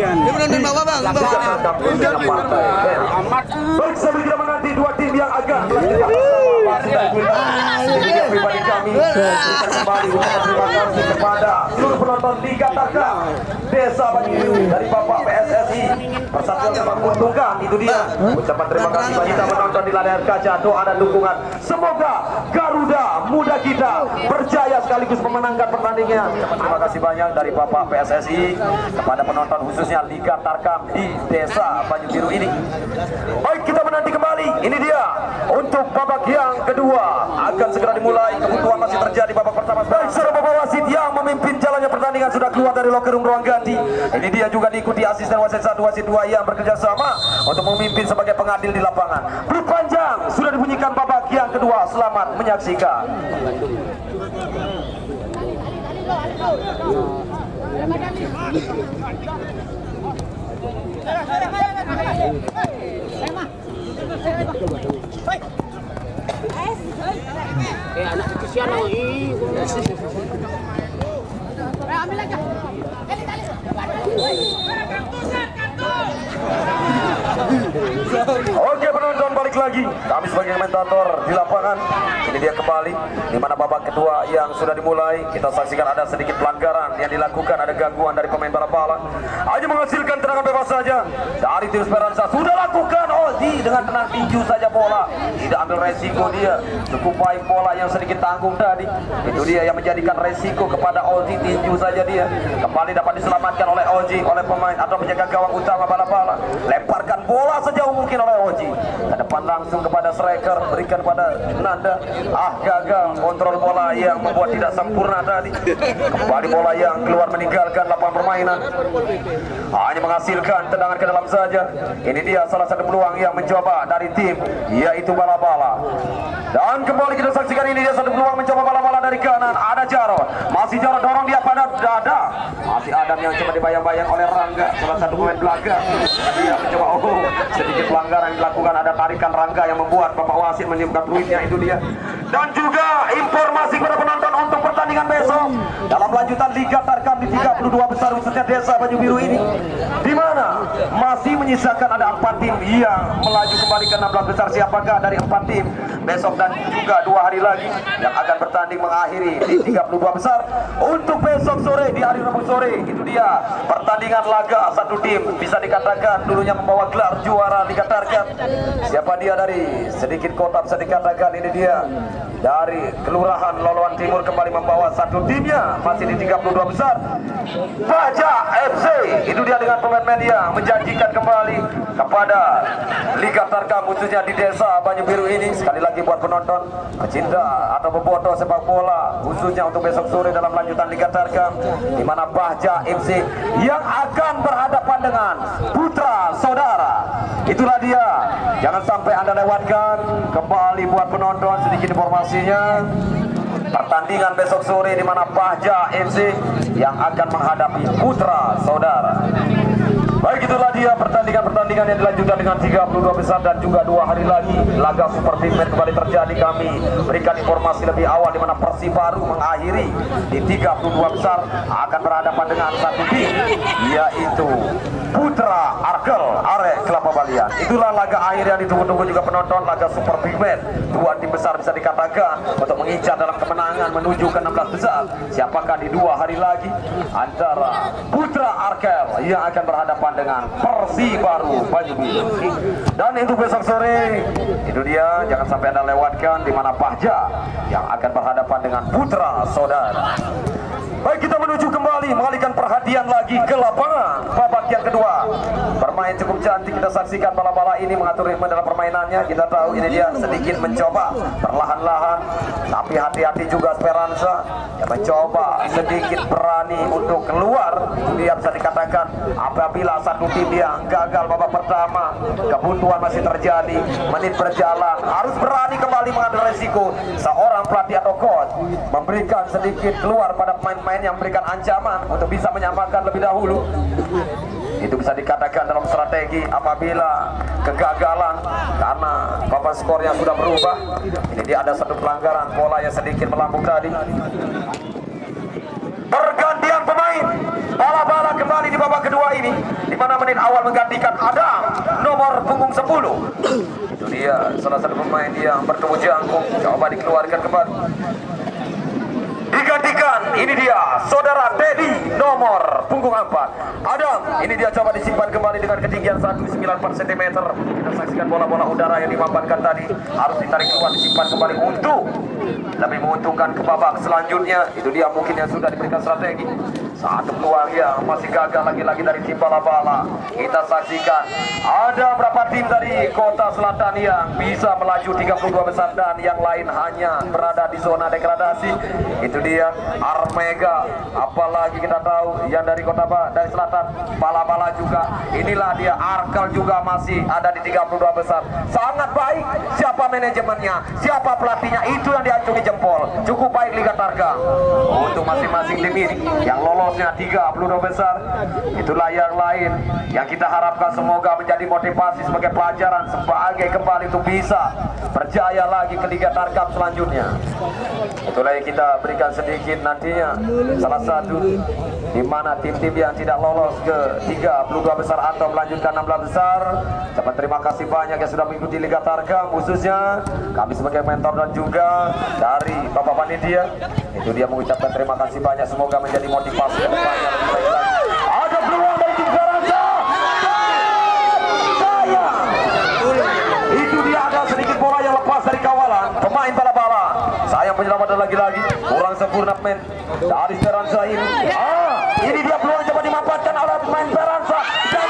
Baik, sambil kita menanti 2 tim yang akan melanjutkan pribadi kami kembali terima kasih kepada seluruh penonton Liga Tarkam Desa Banyubiru dari Bapak PSSI Persatuan Sepak Untungan. Itu dia ucapan terima kasih bagi kita menonton di layar kaca, doa dan dukungan. Semoga Garuda Muda kita berjaya sekaligus memenangkan pertandingan. Terima kasih banyak dari Bapak PSSI kepada penonton khususnya Liga Tarkam di Desa Banyubiru ini. Baik, kita menanti kembali. Ini dia untuk babak yang kedua akan segera dimulai. Kebutuhan masih terjadi babak pertama. Baik, saudara Bapak wasit yang memimpin jalannya pertandingan sudah keluar dari locker room ruang ganti. Ini dia juga diikuti asisten wasit 1, wasit 2 yang bekerja sama untuk memimpin sebagai pengadil di lapangan. Peluit panjang sudah dibunyikan babak yang kedua. Selamat menyaksikan. Anak kesian ambil aja. Oke penonton, balik lagi. Kami sebagai komentator di lapangan. Ini dia kembali di mana babak kedua yang sudah dimulai. Kita saksikan ada sedikit pelanggaran yang dilakukan, ada gangguan dari pemain bola. Hanya menghasilkan tendangan bebas saja dari tim Speranza. Sudah lakukan Ozi dengan tenang tinju saja bola. Tidak ambil resiko dia. Cukup baik bola yang sedikit tanggung tadi. Itu dia yang menjadikan resiko kepada Ozi, tinju saja dia. Kembali dapat diselamatkan oleh Ozi, oleh pemain atau penjaga gawang utama Bala-Bala. Lemparkan bola sejauh mungkin oleh Oji. Ke depan langsung kepada striker, berikan pada Nanda. Gagal kontrol bola yang membuat tidak sempurna tadi. Kembali bola yang keluar meninggalkan lapangan permainan. Hanya menghasilkan tendangan ke dalam saja. Ini dia salah satu peluang yang mencoba dari tim, yaitu Bala-Bala. Dan kembali kita saksikan, ini dia satu peluang mencoba Bala-Bala dari kanan. Ada Jaro, masih Jaro dorong dia pada dada. Masih Adam yang coba dibayang-bayang oleh Rangga, salah satu pemain belakang. Dia mencoba, sedikit pelanggaran yang dilakukan, ada tarikan Rangga yang membuat Bapak wasit menyebutkan fluidnya. Itu dia. Dan juga informasi kepada penonton untuk pertandingan besok dalam lanjutan Liga Tarkam di 32 besar khususnya Desa Banyubiru ini, di mana masih menyisakan ada 4 tim yang melaju kembali ke 16 besar. Siapakah dari 4 tim besok dan juga 2 hari lagi yang akan bertanding mengakhiri di 32 besar untuk besok sore, di hari Rabu sore. Itu dia pertandingan laga satu tim bisa dikatakan dulunya membawa gelar juara Liga Tarkam. Siapa dia dari sedikit kota bisa dikatakan, ini dia dari Kelurahan Loloan Timur kembali membawa satu timnya masih di 32 besar. Baja FC, itu dia dengan pemain-pemain yang menjanjikan kembali kepada Liga Tarkam khususnya di Desa Banyubiru ini. Sekali lagi buat penonton pecinta atau peboto sepak bola khususnya untuk besok sore dalam lanjutan Liga Tarkam, di mana Baja FC yang akan berhadapan dengan Putra Saudara. Itulah dia, jangan sampai Anda lewatkan. Kembali buat penonton sedikit informasinya. Pertandingan besok sore di mana Bahja FC yang akan menghadapi Putra Saudara. Baik, itulah dia pertandingan yang dilanjutkan dengan 32 besar dan juga 2 hari lagi laga Super Big Man kembali terjadi. Kami berikan informasi lebih awal di mana Persibaru mengakhiri di 32 besar akan berhadapan dengan satu tim, yaitu Putra Arek Kelapa Balian. Itulah laga akhir yang ditunggu-tunggu juga penonton, laga Super Big Man. 2 tim besar bisa dikatakan untuk mengincar dalam kemenangan menuju ke 16 besar. Siapakah di 2 hari lagi antara Putra Arkel yang akan berhadapan dengan Persibaru Banyubiru. Dan itu besok sore, itu dia, jangan sampai Anda lewatkan di mana Bahja yang akan berhadapan dengan Putra Saudara. Baik, kita menuju kembali mengalihkan perhatian lagi ke lapangan babak yang kedua. Bermain cukup cantik, kita saksikan Bala-Bala ini mengatur ritme dalam permainannya. Kita tahu ini dia sedikit mencoba perlahan-lahan, tapi hati-hati juga Speranza yang mencoba sedikit berani untuk keluar. Dia bisa dikatakan apabila satu tim yang gagal babak pertama, kebutuhan masih terjadi, menit berjalan, harus berani kembali mengambil resiko. Seorang pelatih atau coach memberikan sedikit keluar pada pemain-pemain yang memberikan ancaman untuk bisa menyamakan lebih dahulu. Itu bisa dikatakan dalam strategi apabila kegagalan karena papan skornya sudah berubah. Ini dia ada satu pelanggaran, bola yang sedikit melambung tadi. Pergantian pemain, Bala-Bala kembali di babak kedua ini, di mana menit awal menggantikan Adam nomor punggung 10. Itu Itu dia salah satu pemain yang bertemu jangkung, coba dikeluarkan kembali. Digantikan, ini dia saudara Teddy nomor punggung 4 Adam, ini dia coba disimpan kembali dengan ketinggian 194 cm. Kita saksikan bola-bola udara yang dimapankan tadi harus ditarik keluar, disimpan kembali untuk lebih menguntungkan ke babak selanjutnya. Itu dia mungkin yang sudah diberikan strategi. Satu peluang yang masih gagal lagi-lagi dari tim Bala-Bala. Kita saksikan ada berapa tim dari Kota Selatan yang bisa melaju 32 besar dan yang lain hanya berada di zona degradasi. Itu dia Armega, apalagi kita tahu yang dari dari Selatan Bala-Bala juga. Inilah dia Arkal juga masih ada di 32 besar. Sangat baik. Siapa manajemennya, siapa pelatihnya, itu yang diacungi jempol. Cukup baik Liga Targa untuk masing-masing tim ini yang lolosnya 32 besar. Itulah yang lain yang kita harapkan semoga menjadi motivasi sebagai pelajaran sebagai kembali untuk bisa berjaya lagi ke Liga Tarkam selanjutnya. Itulah yang kita berikan sedikit nantinya salah satu di mana tim-tim yang tidak lolos ke 32 besar atau melanjutkan 16 besar. Dapat terima kasih banyak yang sudah mengikuti Liga Tarkam, khususnya kami sebagai mentor dan juga dari Bapak Panitia. Itu dia mengucapkan terima kasih banyak, semoga menjadi motivasi ke depannya. Ada peluang dari tim Garansa. Itu dia, ada sedikit bola yang lepas dari kawalan pemain Bala-Bala. Sayang penyelamatan lagi-lagi kurang sempurna men dari Speranza ini. Ini dia peluang coba dimanfaatkan oleh pemain Speranza dan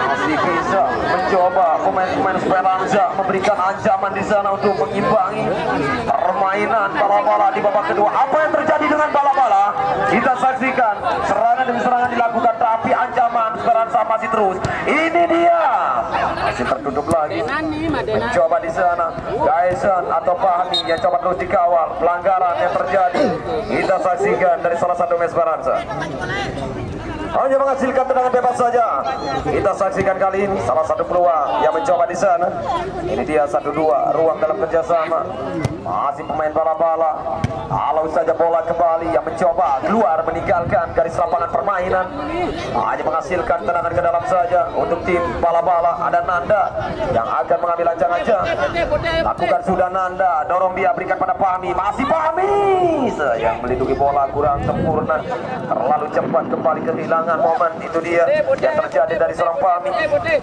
masih bisa mencoba pemain Speranza memberikan ancaman di sana untuk mengimbangi permainan Bala-Bala di babak kedua. Apa yang terjadi dengan Bala-Bala? Kita saksikan serangan demi serangan dilakukan, tapi ancaman Speranza masih terus. Ini dia masih tertutup lagi. Mencoba di sana Gaesan atau Fahmi yang coba terus dikawal. Pelanggaran yang terjadi kita saksikan dari salah satu Speranza. Hanya menghasilkan tendangan bebas saja. Kita saksikan kali ini salah satu peluang yang mencoba di sana. Ini dia 1-2 ruang dalam kerjasama. Masih pemain Bala-Bala. Kalau saja bola kembali yang mencoba keluar meninggalkan garis lapangan permainan. Hanya menghasilkan tendangan ke dalam saja untuk tim Bala-Bala. Ada Nanda yang akan mengambil ancang-ancang. Lakukan sudah Nanda, dorong dia, berikan pada Fahmi. Masih Fahmi yang melindungi bola kurang sempurna. Terlalu cepat kembali kehilangan momen. Itu dia yang terjadi dari seorang Fahmi.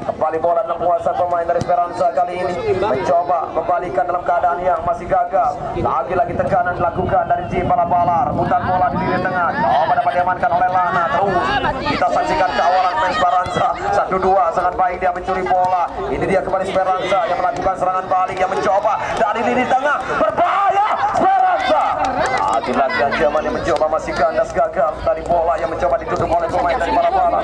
Kembali bola dalam penguasaan pemain dari Speranza kali ini. Mencoba membalikan dalam keadaan yang masih gagal. Lagi-lagi tekanan dilakukan dari tim Bala-Bala. Rebutan bola di lini tengah. Coba dapat diamankan oleh Lana. Terus kita saksikan kawalan pemain Speranza. 1-2 sangat baik dia mencuri bola. Ini dia kembali Speranza yang melakukan serangan balik yang mencoba dari lini tengah. Berbahaya Speranza. Lagi-lagi ancaman yang mencoba masih kandas, gagal dari bola yang mencoba ditutup oleh pemain dari Bala-Bala.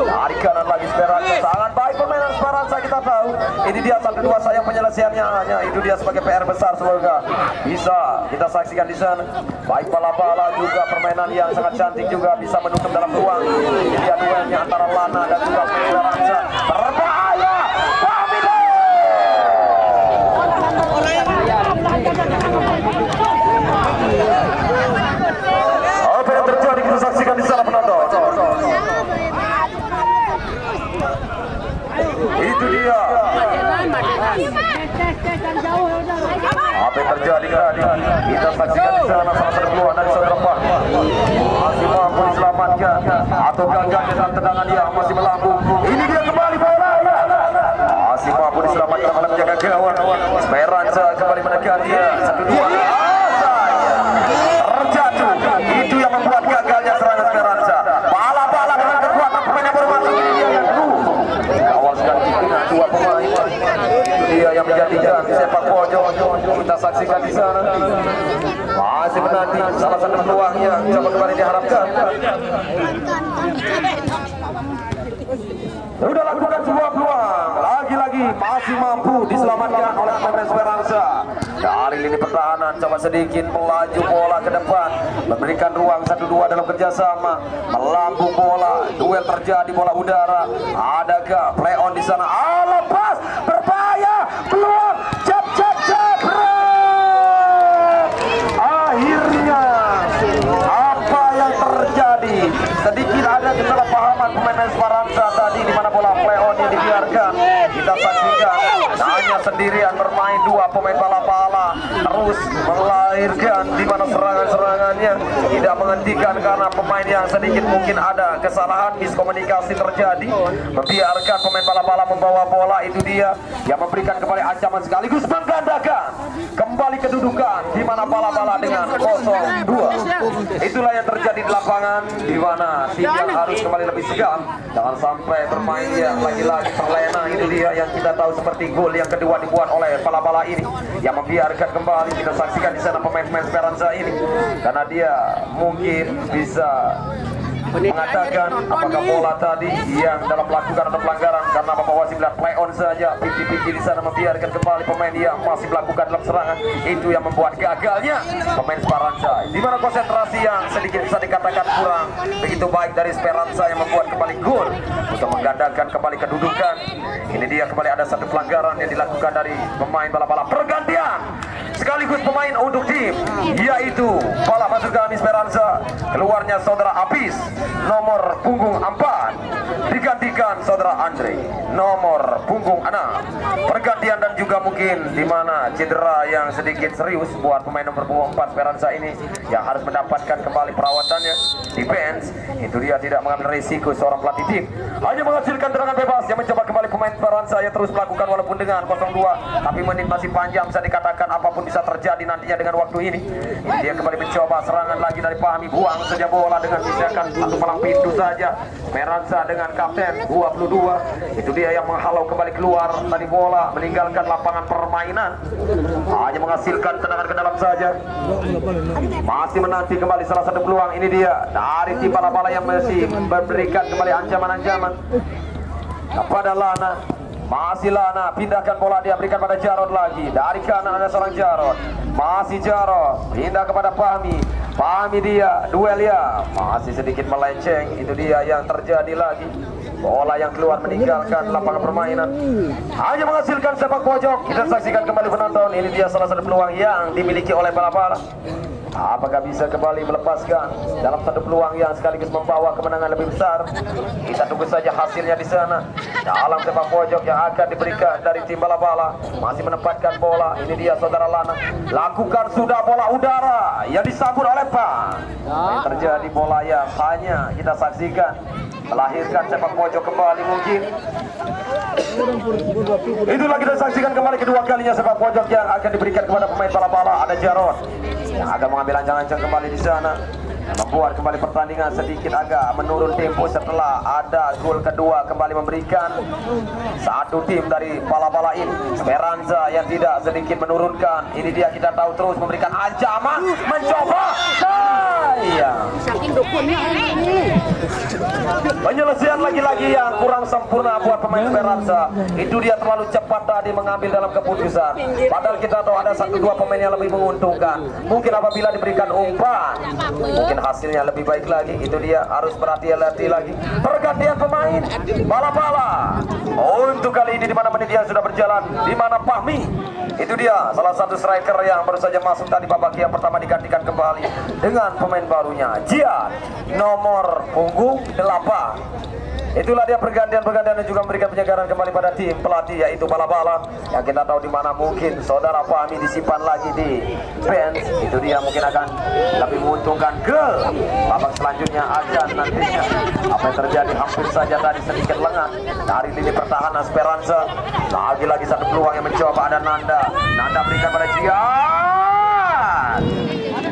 Dari kanan lagi Speranza, sangat baik permainan Speranza, kita tahu. Ini dia 1-2 sayang penyelesaiannya, hanya itu dia sebagai PR besar, semoga bisa kita saksikan di sana. Baik Bala-Bala juga permainan yang sangat cantik juga bisa menutup dalam ruang. Ini dia duelnya antara Lana dan juga Speranza. Berbahaya. Apa yang terjadi kita saksikan di sana penonton. Itu dia. Apa yang terjadi tadi? Kita saksikan di sana salah satu peluang dari saudara Fahmi. Masih mampu diselamatkan atau gagal dengan tendangan dia masih melambung. Ini dia kembali bola. Masih mampu diselamatkan oleh penjaga gawang. Speranza kembali menekan dia. 1-2. Terjatuh. Itu yang membuat gagalnya serangan Speranza. Bala-Bala dengan kekuatan pemain yang baru masuk ini dia yang dulu. Awal sekali dengan dua pemain. Itu dia yang menjadikan sepak pojok. Kita saksikan di sana. Masih menanti salah satu peluangnya. Coba kembali diharapkan. Sudah lakukan sebuah peluang. Lagi-lagi masih mampu diselamatkan oleh pemain Speranza. Dari lini pertahanan coba sedikit melaju bola ke depan, memberikan ruang 1-2 dalam kerjasama, melambung bola, duel terjadi bola udara. Adakah play on di sana? Lepas berbahaya, peluang, jab. Akhirnya apa yang terjadi? Sedikit ada kesalahpahaman pemain Esperanza tadi di mana bola play on yang dibiarkan. Kita saksikan hanya sendirian bermain dua pemain Bala-Bala terus melahirkan di mana serangan-serangannya tidak menghentikan karena pemain yang sedikit mungkin ada kesalahan miskomunikasi terjadi, membiarkan pemain Bala-Bala membawa bola. Itu dia yang memberikan kembali ancaman sekaligus menggandakan kembali kedudukan di mana Bala-Bala dengan 0-2. Itulah yang terjadi di lapangan di mana tim yang harus kembali lebih sigap, jangan sampai bermain yang lagi-lagi terlena. Itu dia yang kita tahu seperti gol yang kedua dibuat oleh Bala-Bala ini yang membiarkan kembali. Kita saksikan di sana pemain-pemain Esperanza ini karena dia mungkin bisa mengatakan apakah bola tadi yang dalam melakukan atau pelanggaran karena Bapak wasit melihat play on saja. Pipi-pipi di sana membiarkan kembali pemain yang masih melakukan dalam serangan. Itu yang membuat gagalnya pemain Esperanza, di mana konsentrasi yang sedikit bisa dikatakan kurang begitu baik dari Esperanza yang membuat kembali gol untuk menggandakan kembali kedudukan. Ini dia kembali ada satu pelanggaran yang dilakukan dari pemain Bala-Bala. Pergantian sekaligus pemain untuk tim yaitu bola masuk dalam Esperanza, keluarnya saudara Apis nomor punggung 4 digantikan saudara Andre nomor punggung 6. Pergantian dan juga mungkin di mana cedera yang sedikit serius buat pemain nomor punggung 4 Esperanza ini yang harus mendapatkan kembali perawatannya di bench. Itu dia tidak mengambil risiko seorang pelatih tim, hanya menghasilkan tendangan bebas yang mencoba kembali pemain Esperanza yang terus melakukan walaupun dengan 0-2, tapi menit masih panjang, bisa dikatakan apapun bisa terjadi nantinya dengan waktu ini. Ini dia kembali mencoba serangan lagi dari Fahmi, buang saja bola dengan misalkan satu palang pintu saja. Esperanza dengan kapten 22, itu dia yang menghalau kembali keluar tadi bola, meninggalkan lapangan permainan, hanya menghasilkan tendangan ke dalam saja. Masih menanti kembali salah satu peluang. Ini dia dari tim Bala-Bala yang masih memberikan kembali ancaman-ancaman kepada Lana. Masih Lana, pindahkan bola, dia berikan pada Jarod lagi. Dari kanan ada seorang Jarod. Masih Jarod, pindah kepada Fahmi. Fahmi dia, duel ya. Masih sedikit melenceng, itu dia yang terjadi lagi. Bola yang keluar meninggalkan lapangan permainan, hanya menghasilkan sepak pojok. Kita saksikan kembali penonton, ini dia salah satu peluang yang dimiliki oleh Bala-Bala. Apakah bisa kembali melepaskan dalam satu peluang yang sekaligus membawa kemenangan lebih besar? Kita tunggu saja hasilnya di sana. Dalam sepak pojok yang akan diberikan dari tim Bala-Bala, masih menempatkan bola. Ini dia saudara Lana, lakukan sudah bola udara yang disambut oleh Pak. Yang terjadi bola yang hanya kita saksikan melahirkan sepak pojok kembali mungkin. Itulah kita saksikan kembali kedua kalinya sepak pojok yang akan diberikan kepada pemain Bala-Bala. Ada Jarod yang akan mengambil ancang-ancang kembali di sana, membuat kembali pertandingan sedikit agak menurun tempo setelah ada gol kedua kembali memberikan satu tim dari Bala-Bala ini. Esperanza yang tidak sedikit menurunkan. Ini dia kita tahu terus memberikan ancaman, mencoba sayang. Penyelesaian lagi-lagi yang kurang sempurna buat pemain Esperanza. Itu dia terlalu cepat tadi mengambil dalam keputusan. Padahal kita tahu ada 1-2 pemain yang lebih menguntungkan. Mungkin apabila diberikan umpan, mungkin hasilnya lebih baik lagi. Itu dia harus berhati-hati lagi. Pergantian pemain Bala-Bala untuk kali ini di mana menit yang sudah berjalan, di mana Fahmi, itu dia salah satu striker yang baru saja masuk tadi babak yang pertama digantikan kembali dengan pemain barunya Jian nomor punggung 8. Itulah dia pergantian-pergantian dan juga memberikan penyegaran kembali pada tim pelatih yaitu Bala-Bala yang kita tahu di mana mungkin saudara Fahmi disimpan lagi di bench. Itu dia mungkin akan lebih menguntungkan ke babak selanjutnya akan nantinya. Apa yang terjadi hampir saja tadi sedikit lengah dari lini pertahanan Esperanza. Lagi-lagi satu peluang yang mencoba, ada Nanda berikan pada Jian.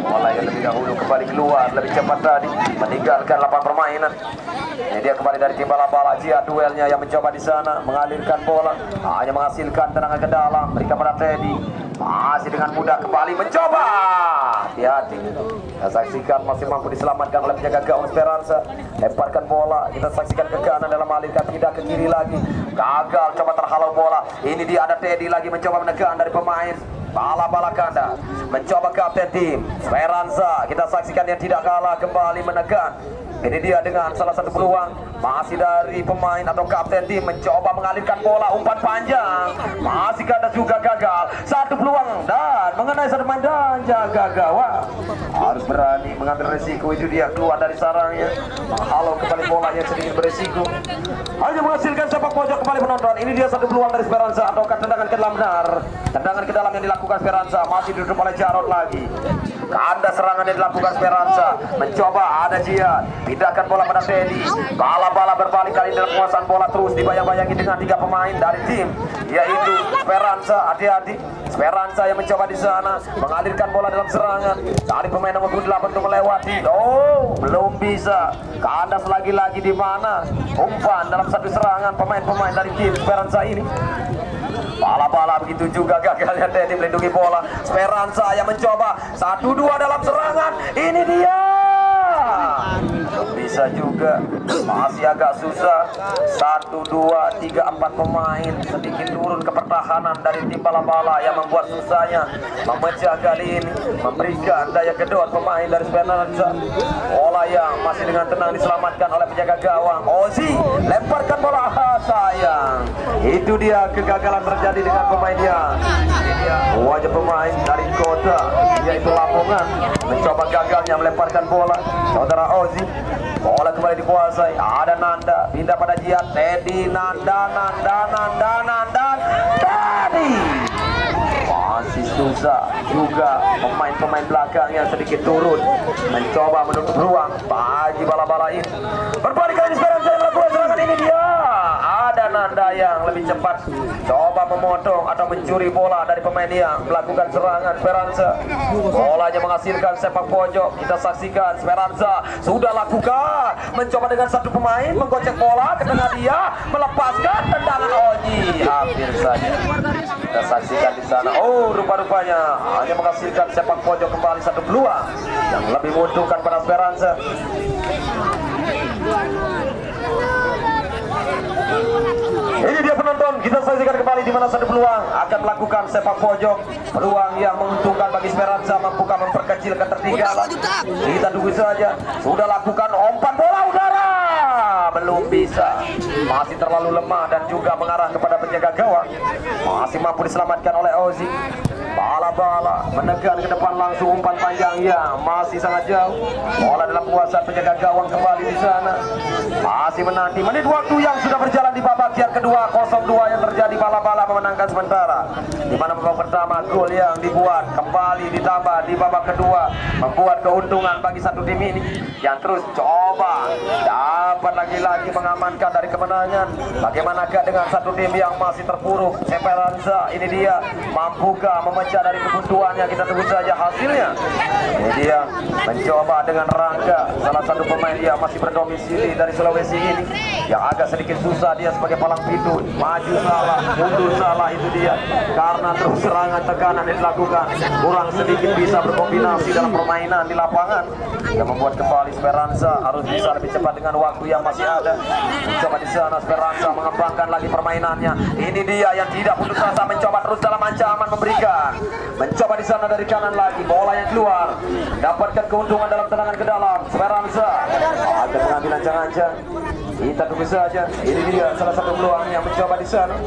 Bola yang lebih dahulu kembali keluar lebih cepat tadi, meninggalkan lapangan permainan. Ini dia kembali dari tim Bala-Bala. Jian duelnya yang mencoba di sana mengalirkan bola, hanya menghasilkan tendangan ke dalam, berikan pada Teddy. Masih dengan mudah kembali mencoba. Hati-hati. Kita saksikan masih mampu diselamatkan oleh penjaga gawang Esperanza. Lemparkan bola, kita saksikan ke kanan dalam alirkan, tidak ke kiri lagi. Gagal, coba terhalau bola. Ini dia ada Teddy lagi mencoba menekan dari pemain Bala-Bala Kanda, mencoba kapten tim Esperanza. Kita saksikan yang tidak kalah kembali menekan Ini dia dengan salah satu peluang masih dari pemain atau kapten tim mencoba mengalirkan bola umpan panjang, masih kandas juga gagal. Satu peluang dan mengenai satu pemain dan jaga gawang. Harus berani mengambil resiko, itu dia keluar dari sarangnya. Halo kembali bolanya sedikit beresiko. Hanya menghasilkan sepak pojok kembali penonton. Ini dia satu peluang dari Speranza atau tendangan ke dalam benar. Tendangan ke dalam yang dilakukan Speranza masih ditutup oleh Jarod lagi. Kandas serangan yang dilakukan Speranza, mencoba ada Jian, pindahkan bola pada Teddy. Bala-bala berbalik kali dalam penguasaan bola, terus dibayang-bayangi dengan 3 pemain dari tim, yaitu Speranza. Hati-hati, Speranza yang mencoba di sana mengalirkan bola dalam serangan. Dari pemain nomor 8 untuk melewati. Oh, belum bisa. Kandas lagi-lagi di mana? Umpan dalam satu serangan pemain-pemain dari tim Speranza ini. Bala-bala begitu juga gagalnya Teddy melindungi bola. Speranza yang mencoba 1-2 dalam serangan. Ini dia. Bisa juga, masih agak susah. 1, 2, 3, 4 pemain sedikit turun ke pertahanan dari tim bala-bala yang membuat susahnya memecah kali ini, memberikan daya gedor pemain dari Speranza. Bola yang masih dengan tenang diselamatkan oleh penjaga gawang Ozi, lemparkan bola, sayang. Itu dia kegagalan terjadi dengan pemainnya. Ini dia wajah pemain dari kota, yaitu Lamongan, mencoba gagalnya melemparkan bola. Saudara Ozi, bola kembali dikuasai. Ada Nanda, pindah pada Jian. Teddy, Nanda, Teddy. Masih susah juga pemain-pemain belakang yang sedikit turun, mencoba menutup ruang bagi bala-bala ini. Berbalik kali Speranza yang melakukan serangan. Ini dia. Ada Nanda yang lebih cepat, coba memotong atau mencuri bola dari pemain yang melakukan serangan Speranza. Bolanya menghasilkan sepak pojok. Kita saksikan Speranza sudah lakukan, mencoba dengan satu pemain menggocek bola ke tengah, dia melepaskan tendangan Oji, hampir saja. Kita saksikan di sana. Oh, rupa-rupanya hanya menghasilkan sepak pojok kembali satu peluang yang lebih menguntungkan pada Speranza. Ini dia penonton, kita saksikan kembali di mana satu peluang akan melakukan sepak pojok, peluang yang menguntungkan bagi Speranza, mampu memperkecil ketertinggalan. Kita tunggu saja. Sudah lakukan umpan bola udara, belum bisa, masih terlalu lemah dan juga mengarah kepada penjaga gawang. Masih mampu diselamatkan oleh Ozi. Bala-bala menekan ke depan, langsung umpan panjang yang masih sangat jauh. Bola dalam penguasaan penjaga gawang kembali di sana. Masih menanti menit waktu yang sudah berjalan di babak yang kedua. 0-2 yang terjadi, bala-bala memenangkan sementara. Di mana babak pertama gol yang dibuat kembali ditambah di babak kedua, membuat keuntungan bagi satu tim ini yang terus coba dapat lagi-lagi mengamankan dari kemenangan. Bagaimanakah dengan satu tim yang masih terpuruk, Speranza? Ini dia, mampukah memecah dari kebuntuannya? Kita tunggu saja hasilnya. Ini dia mencoba dengan Rangga, salah satu pemain yang masih berdomisili dari Sulawesi ini, yang agak sedikit susah dia sebagai palang pintu. Maju salah, mundur salah, itu dia karena terus serangan tekanan yang dilakukan, kurang sedikit bisa berkombinasi dalam permainan di lapangan, yang membuat kembali Speranza harus bisa lebih cepat dengan waktu yang masih ada. Mencoba di sana Speranza mengembangkan lagi permainannya. Ini dia yang tidak putus asa, mencoba terus dalam ancaman memberikan. Mencoba di sana dari kanan lagi, bola yang keluar, dapatkan keuntungan dalam tendangan ke dalam. Speranza ada pengambilan ancang-ancang. Kita tunggu saja. Ini dia salah satu peluang yang mencoba di sana.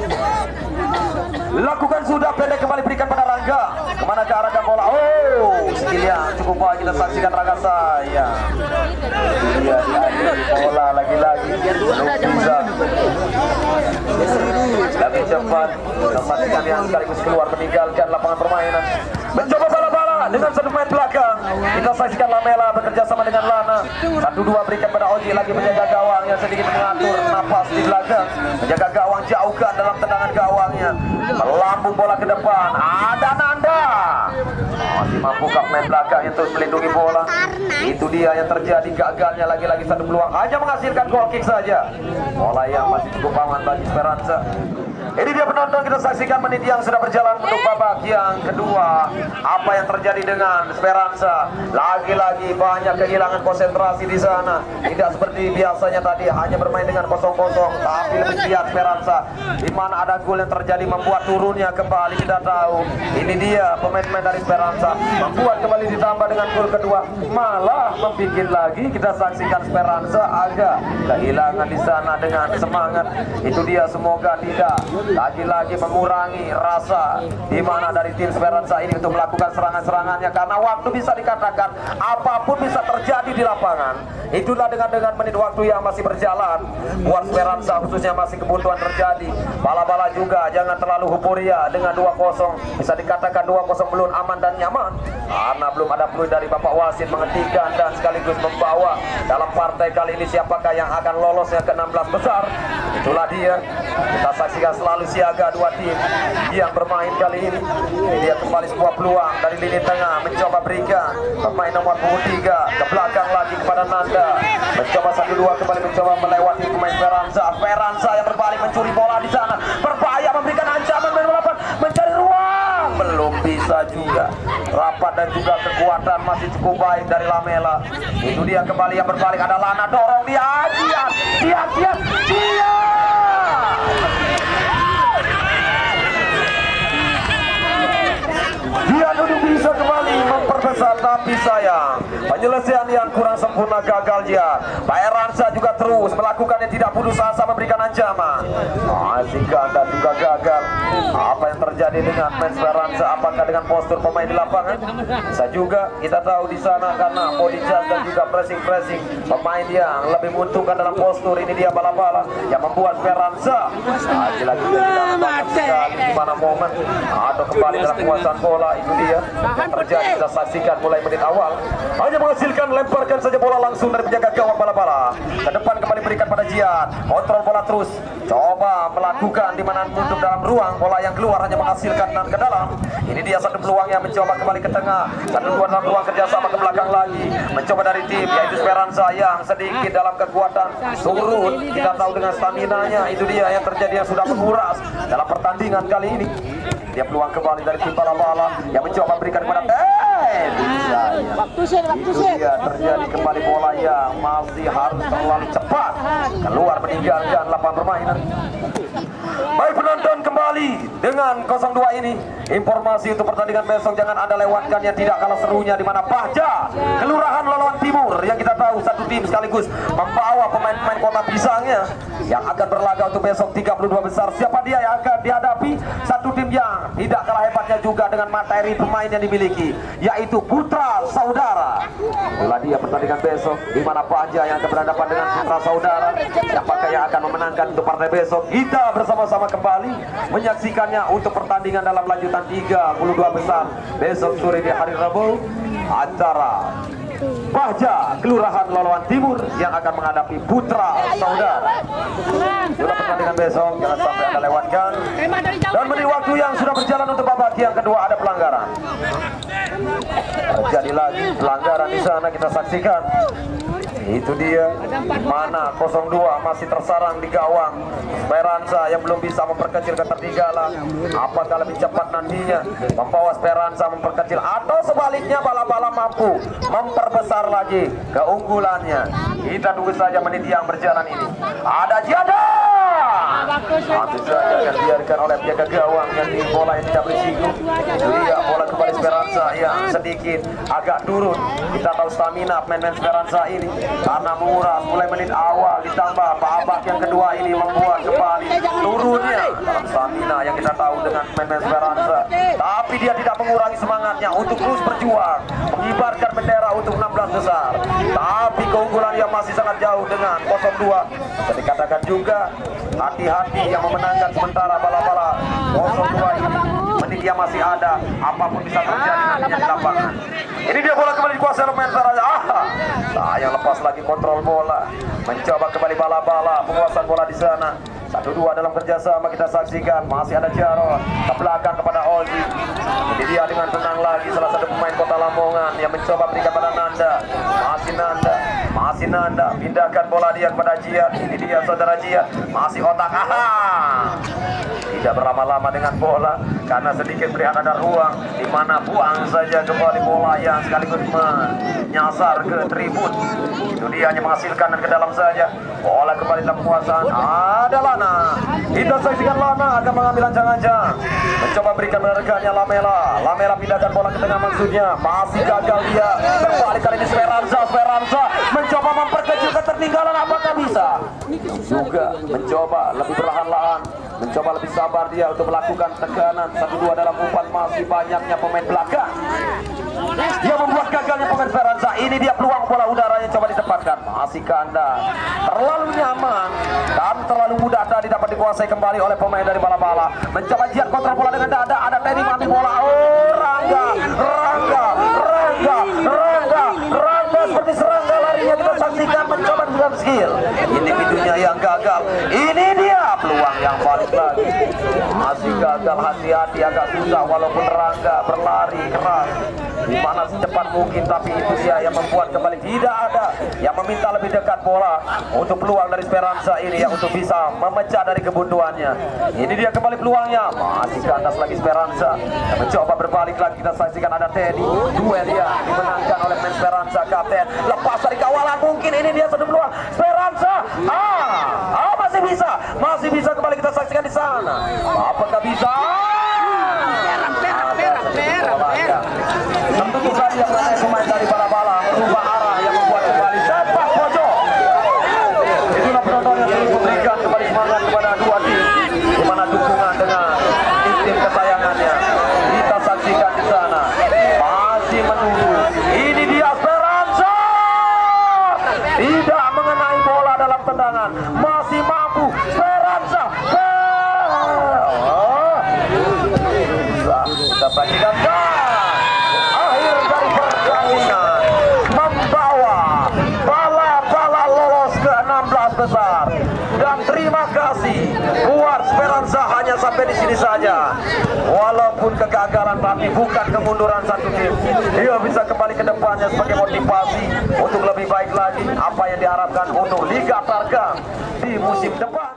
Lakukan sudah, pendek kembali berikan pada Rangga. Kemana ke arahkan bola? Oh, skillnya cukup baik. Kita saksikan Rangga saya. Dia diadili bola lagi-lagi. Belum bisa. Lebih cepat. Kita saksikan yang sekaligus keluar meninggalkan lapangan permainan. Mencoba bala-bala dengan satu pemain belakang. Kita saksikan Lamela bekerja sama dengan Lana. 1-2 berikan pada Oji, lagi menjaga gawang yang sedikit mengatur napas di belakang. Menjaga gawang, jauhkan dalam tendangan gawangnya. Melambung bola ke depan. Ada Nanda. Masih mampu pemain belakang untuk melindungi bola. Itu dia yang terjadi, gagalnya lagi-lagi satu peluang. Hanya menghasilkan goal kick saja. Bola yang masih cukup aman bagi Speranza. Ini dia penonton, kita saksikan menit yang sudah berjalan untuk babak yang kedua. Apa yang terjadi dengan Esperanza? Lagi-lagi banyak kehilangan konsentrasi di sana. Tidak seperti biasanya tadi hanya bermain dengan kosong-kosong, tapi lebih giat Esperanza. Di mana ada gol yang terjadi membuat turunnya kembali, kita tahu. Ini dia pemain-pemain dari Esperanza membuat kembali ditambah dengan gol kedua. Malah membuat lagi, kita saksikan Esperanza agak kehilangan di sana dengan semangat. Itu dia, semoga tidak lagi-lagi mengurangi rasa di mana dari tim Esperanza ini untuk melakukan serangan-serangannya, karena waktu bisa dikatakan apapun bisa terjadi di lapangan. Itulah dengan menit waktu yang masih berjalan buat Esperanza khususnya masih kebutuhan terjadi. Bala-bala juga jangan terlalu euforia dengan 2-0, bisa dikatakan 2-0 belum aman dan nyaman karena belum ada peluit dari Bapak wasit menghentikan dan sekaligus membawa dalam partai kali ini siapakah yang akan lolosnya ke 16 besar. Itulah dia, kita saksikan selalu siaga dua tim yang bermain kali ini. Dia kembali sebuah peluang dari lini tengah, mencoba berikan pemain nomor 23 ke belakang lagi kepada Nanda, mencoba 1-2 kembali, mencoba melewati pemain Esperanza yang berbalik mencuri bola di sana, berbahaya memberikan ancaman mencari ruang, belum bisa juga. Rapat dan juga kekuatan masih cukup baik dari Lamela. Itu dia kembali yang berbalik, ada Lana, dorong dia, dia duduk bisa kembali memperbesar, tapi sayang penyelesaian yang kurang sempurna gagal dia. Esperanza juga terus melakukannya, tidak putus asa memberikan ancaman. Masih ganda juga gagal. Apa yang terjadi dengan Esperanza? Apakah dengan postur pemain di lapangan? Bisa juga, kita tahu di sana karena body charge dan juga pressing pemain yang lebih menguntungkan dalam postur. Ini dia bala-bala yang membuat Esperanza lagi-lagi sekali di mana momen atau kembali dalam penguasaan bola. Itu dia yang terjadi, kita saksikan mulai menit awal hanya menghasilkan lemparkan saja bola langsung dari penjaga gawang bala-bala ke depan, kembali berikan pada Jian, kontrol bola terus, coba melakukan di mana untuk dalam ruang, bola yang keluar hanya menghasilkan dan ke dalam. Ini dia satu peluang yang mencoba kembali ke tengah, 1-2 dalam ruang kerjasama ke belakang lagi, mencoba dari tim yaitu Esperanza yang sedikit dalam kekuatan turun, kita tahu dengan stamina-nya. Itu dia yang terjadi, yang sudah menguras dalam pertandingan kali ini. Dia peluang kembali dari tim bala-bala yang mencoba berikan kepada itu dia terjadi kembali, bola yang masih harus terlalu cepat keluar meninggalkan lapangan permainan. Baik penonton, kembali dengan 02 ini informasi untuk pertandingan besok jangan Anda lewatkan yang tidak kalah serunya, di mana Bahja Kelurahan Loloan Timur yang kita tahu satu tim sekaligus membawa pemain-pemain Kota Pisangnya yang akan berlaga untuk besok 32 besar. Siapa dia yang akan dihadapi? Satu tim yang tidak kalah hebatnya juga dengan materi pemain yang dimiliki, yaitu Putra Saudara. Itulah dia pertandingan besok di mana Bahja yang akan berhadapan dengan Putra Saudara. Siapakah yang akan memenangkan untuk partai besok? Kita bersama-sama kembali menyaksikannya untuk pertandingan dalam lanjutan 32 besar besok sore di hari Rabu antara Bahja Kelurahan Loloan Timur yang akan menghadapi Putra Saudara. Itulah pertandingan besok, jangan sampai Anda lewatkan. Dan menit waktu yang sudah berjalan untuk babak yang kedua, ada pelanggaran. Terjadi lagi pelanggaran di sana, kita saksikan. Itu dia, mana 02 masih tersarang di gawang Esperanza yang belum bisa memperkecil ketertinggalan. Apakah lebih cepat nantinya membawa Esperanza memperkecil, atau sebaliknya bala-bala mampu memperbesar lagi keunggulannya? Kita tunggu saja menit yang berjalan ini. Ada Jada, nanti saja akan dibiarkan oleh penjaga gawang yang di bola yang tidak berisiko. Itu dia bola kembali Esperanza yang sedikit agak turun. Kita tahu stamina pemain Esperanza ini karena menguras mulai menit awal, ditambah babak yang kedua ini membuat kembali turunnya dalam stamina yang kita tahu dengan pemain Esperanza. Tapi dia tidak mengurangi semangatnya untuk terus berjuang mengibarkan bendera untuk 16 besar. Tapi keunggulan yang masih sangat jauh dengan 02. Bisa dikatakan juga hati-hati yang memenangkan sementara bala-bala 02 ini. Menit yang masih ada, apapun bisa terjadi nantinya di lapangan. Ini dia bola kembali dikuasai oleh pemain Esperanza. Sayang lepas lagi kontrol bola, mencoba kembali bala-bala penguasaan bola di sana. 1-2 dalam kerjasama kita saksikan, masih ada Jarod ke belakang kepada Ozi. Jadi dia dengan tenang lagi salah satu pemain Kota Lamongan yang mencoba berikan pada Nanda. Masih Nanda, pindahkan bola dia kepada Jia. Ini dia saudara Jia, masih otak. Tidak berlama-lama dengan bola karena sedikit melihat ada ruang di mana buang saja kembali bola yang sekaligus menyasar ke tribun. Itu dia hanya menghasilkan dan ke dalam saja. Bola kembali dalam penguasaan. Ada Lana. Kita saksikan Lana akan mengambil ancang-ancang. Mencoba berikan rekannya Lamela pindahkan bola ke tengah maksudnya. Masih gagal dia. Berbalik kali ini Speranza mencoba memperkecil ketertinggalan. Apakah bisa? Juga mencoba lebih perlahan-lahan, mencoba lebih sabar dia untuk melakukan tekanan 1-2 dalam umpan. Masih banyaknya pemain belakang yang membuat gagalnya pemain Speranza. Ini dia peluang bola udaranya coba ditempatkan. Masih kandang, terlalu nyaman dan terlalu mudah tadi dapat dikuasai kembali oleh pemain dari Bala-Bala. Mencoba Jiat kontrol bola dengan dada. Ada Teddy mengambil bola. Rangga seperti serangga larinya. Kita saksikan mencoba dengan skill. Individunya yang gagal. Ini dia peluang yang balik lagi. Masih gagal, hati-hati, agak susah walaupun Rangga berlari keras di mana secepat mungkin, tapi itu dia yang membuat kembali tidak ada yang meminta lebih dekat bola untuk peluang dari Speranza ini yang untuk bisa memecah dari kebuntuannya. Ini dia kembali peluangnya. Masih kandas lagi Speranza yang mencoba berbalik lagi. Kita saksikan ada Teddy, duel dia dimenangkan oleh pemain Speranza. Kapten lepas dari kawalan, mungkin ini dia satu peluang Speranza. Masih bisa kembali kita saksikan di sana. Apakah bisa? Tentu saja pemain dari Bala-Bala merubah arah yang membuat kembali sepak pojok. Itulah penonton yang terus memberikan kembali semangat kepada dua tim, di mana dukungan dengan tim kesayangannya. Kita saksikan di sana masih menunggu. Ini dia Speranza, tidak mengenai bola dalam tendangan, masih mampu Speranza. Kita saksikan akhir dari pertandingan membawa Bala-Bala lolos ke 16 besar. Dan terima kasih buat Speranza hanya sampai di sini saja. Walaupun kegagalan tapi bukan kemunduran satu tim. Dia bisa kembali ke depannya sebagai motivasi untuk lebih baik lagi apa yang diharapkan untuk Liga Tarkam di musim depan.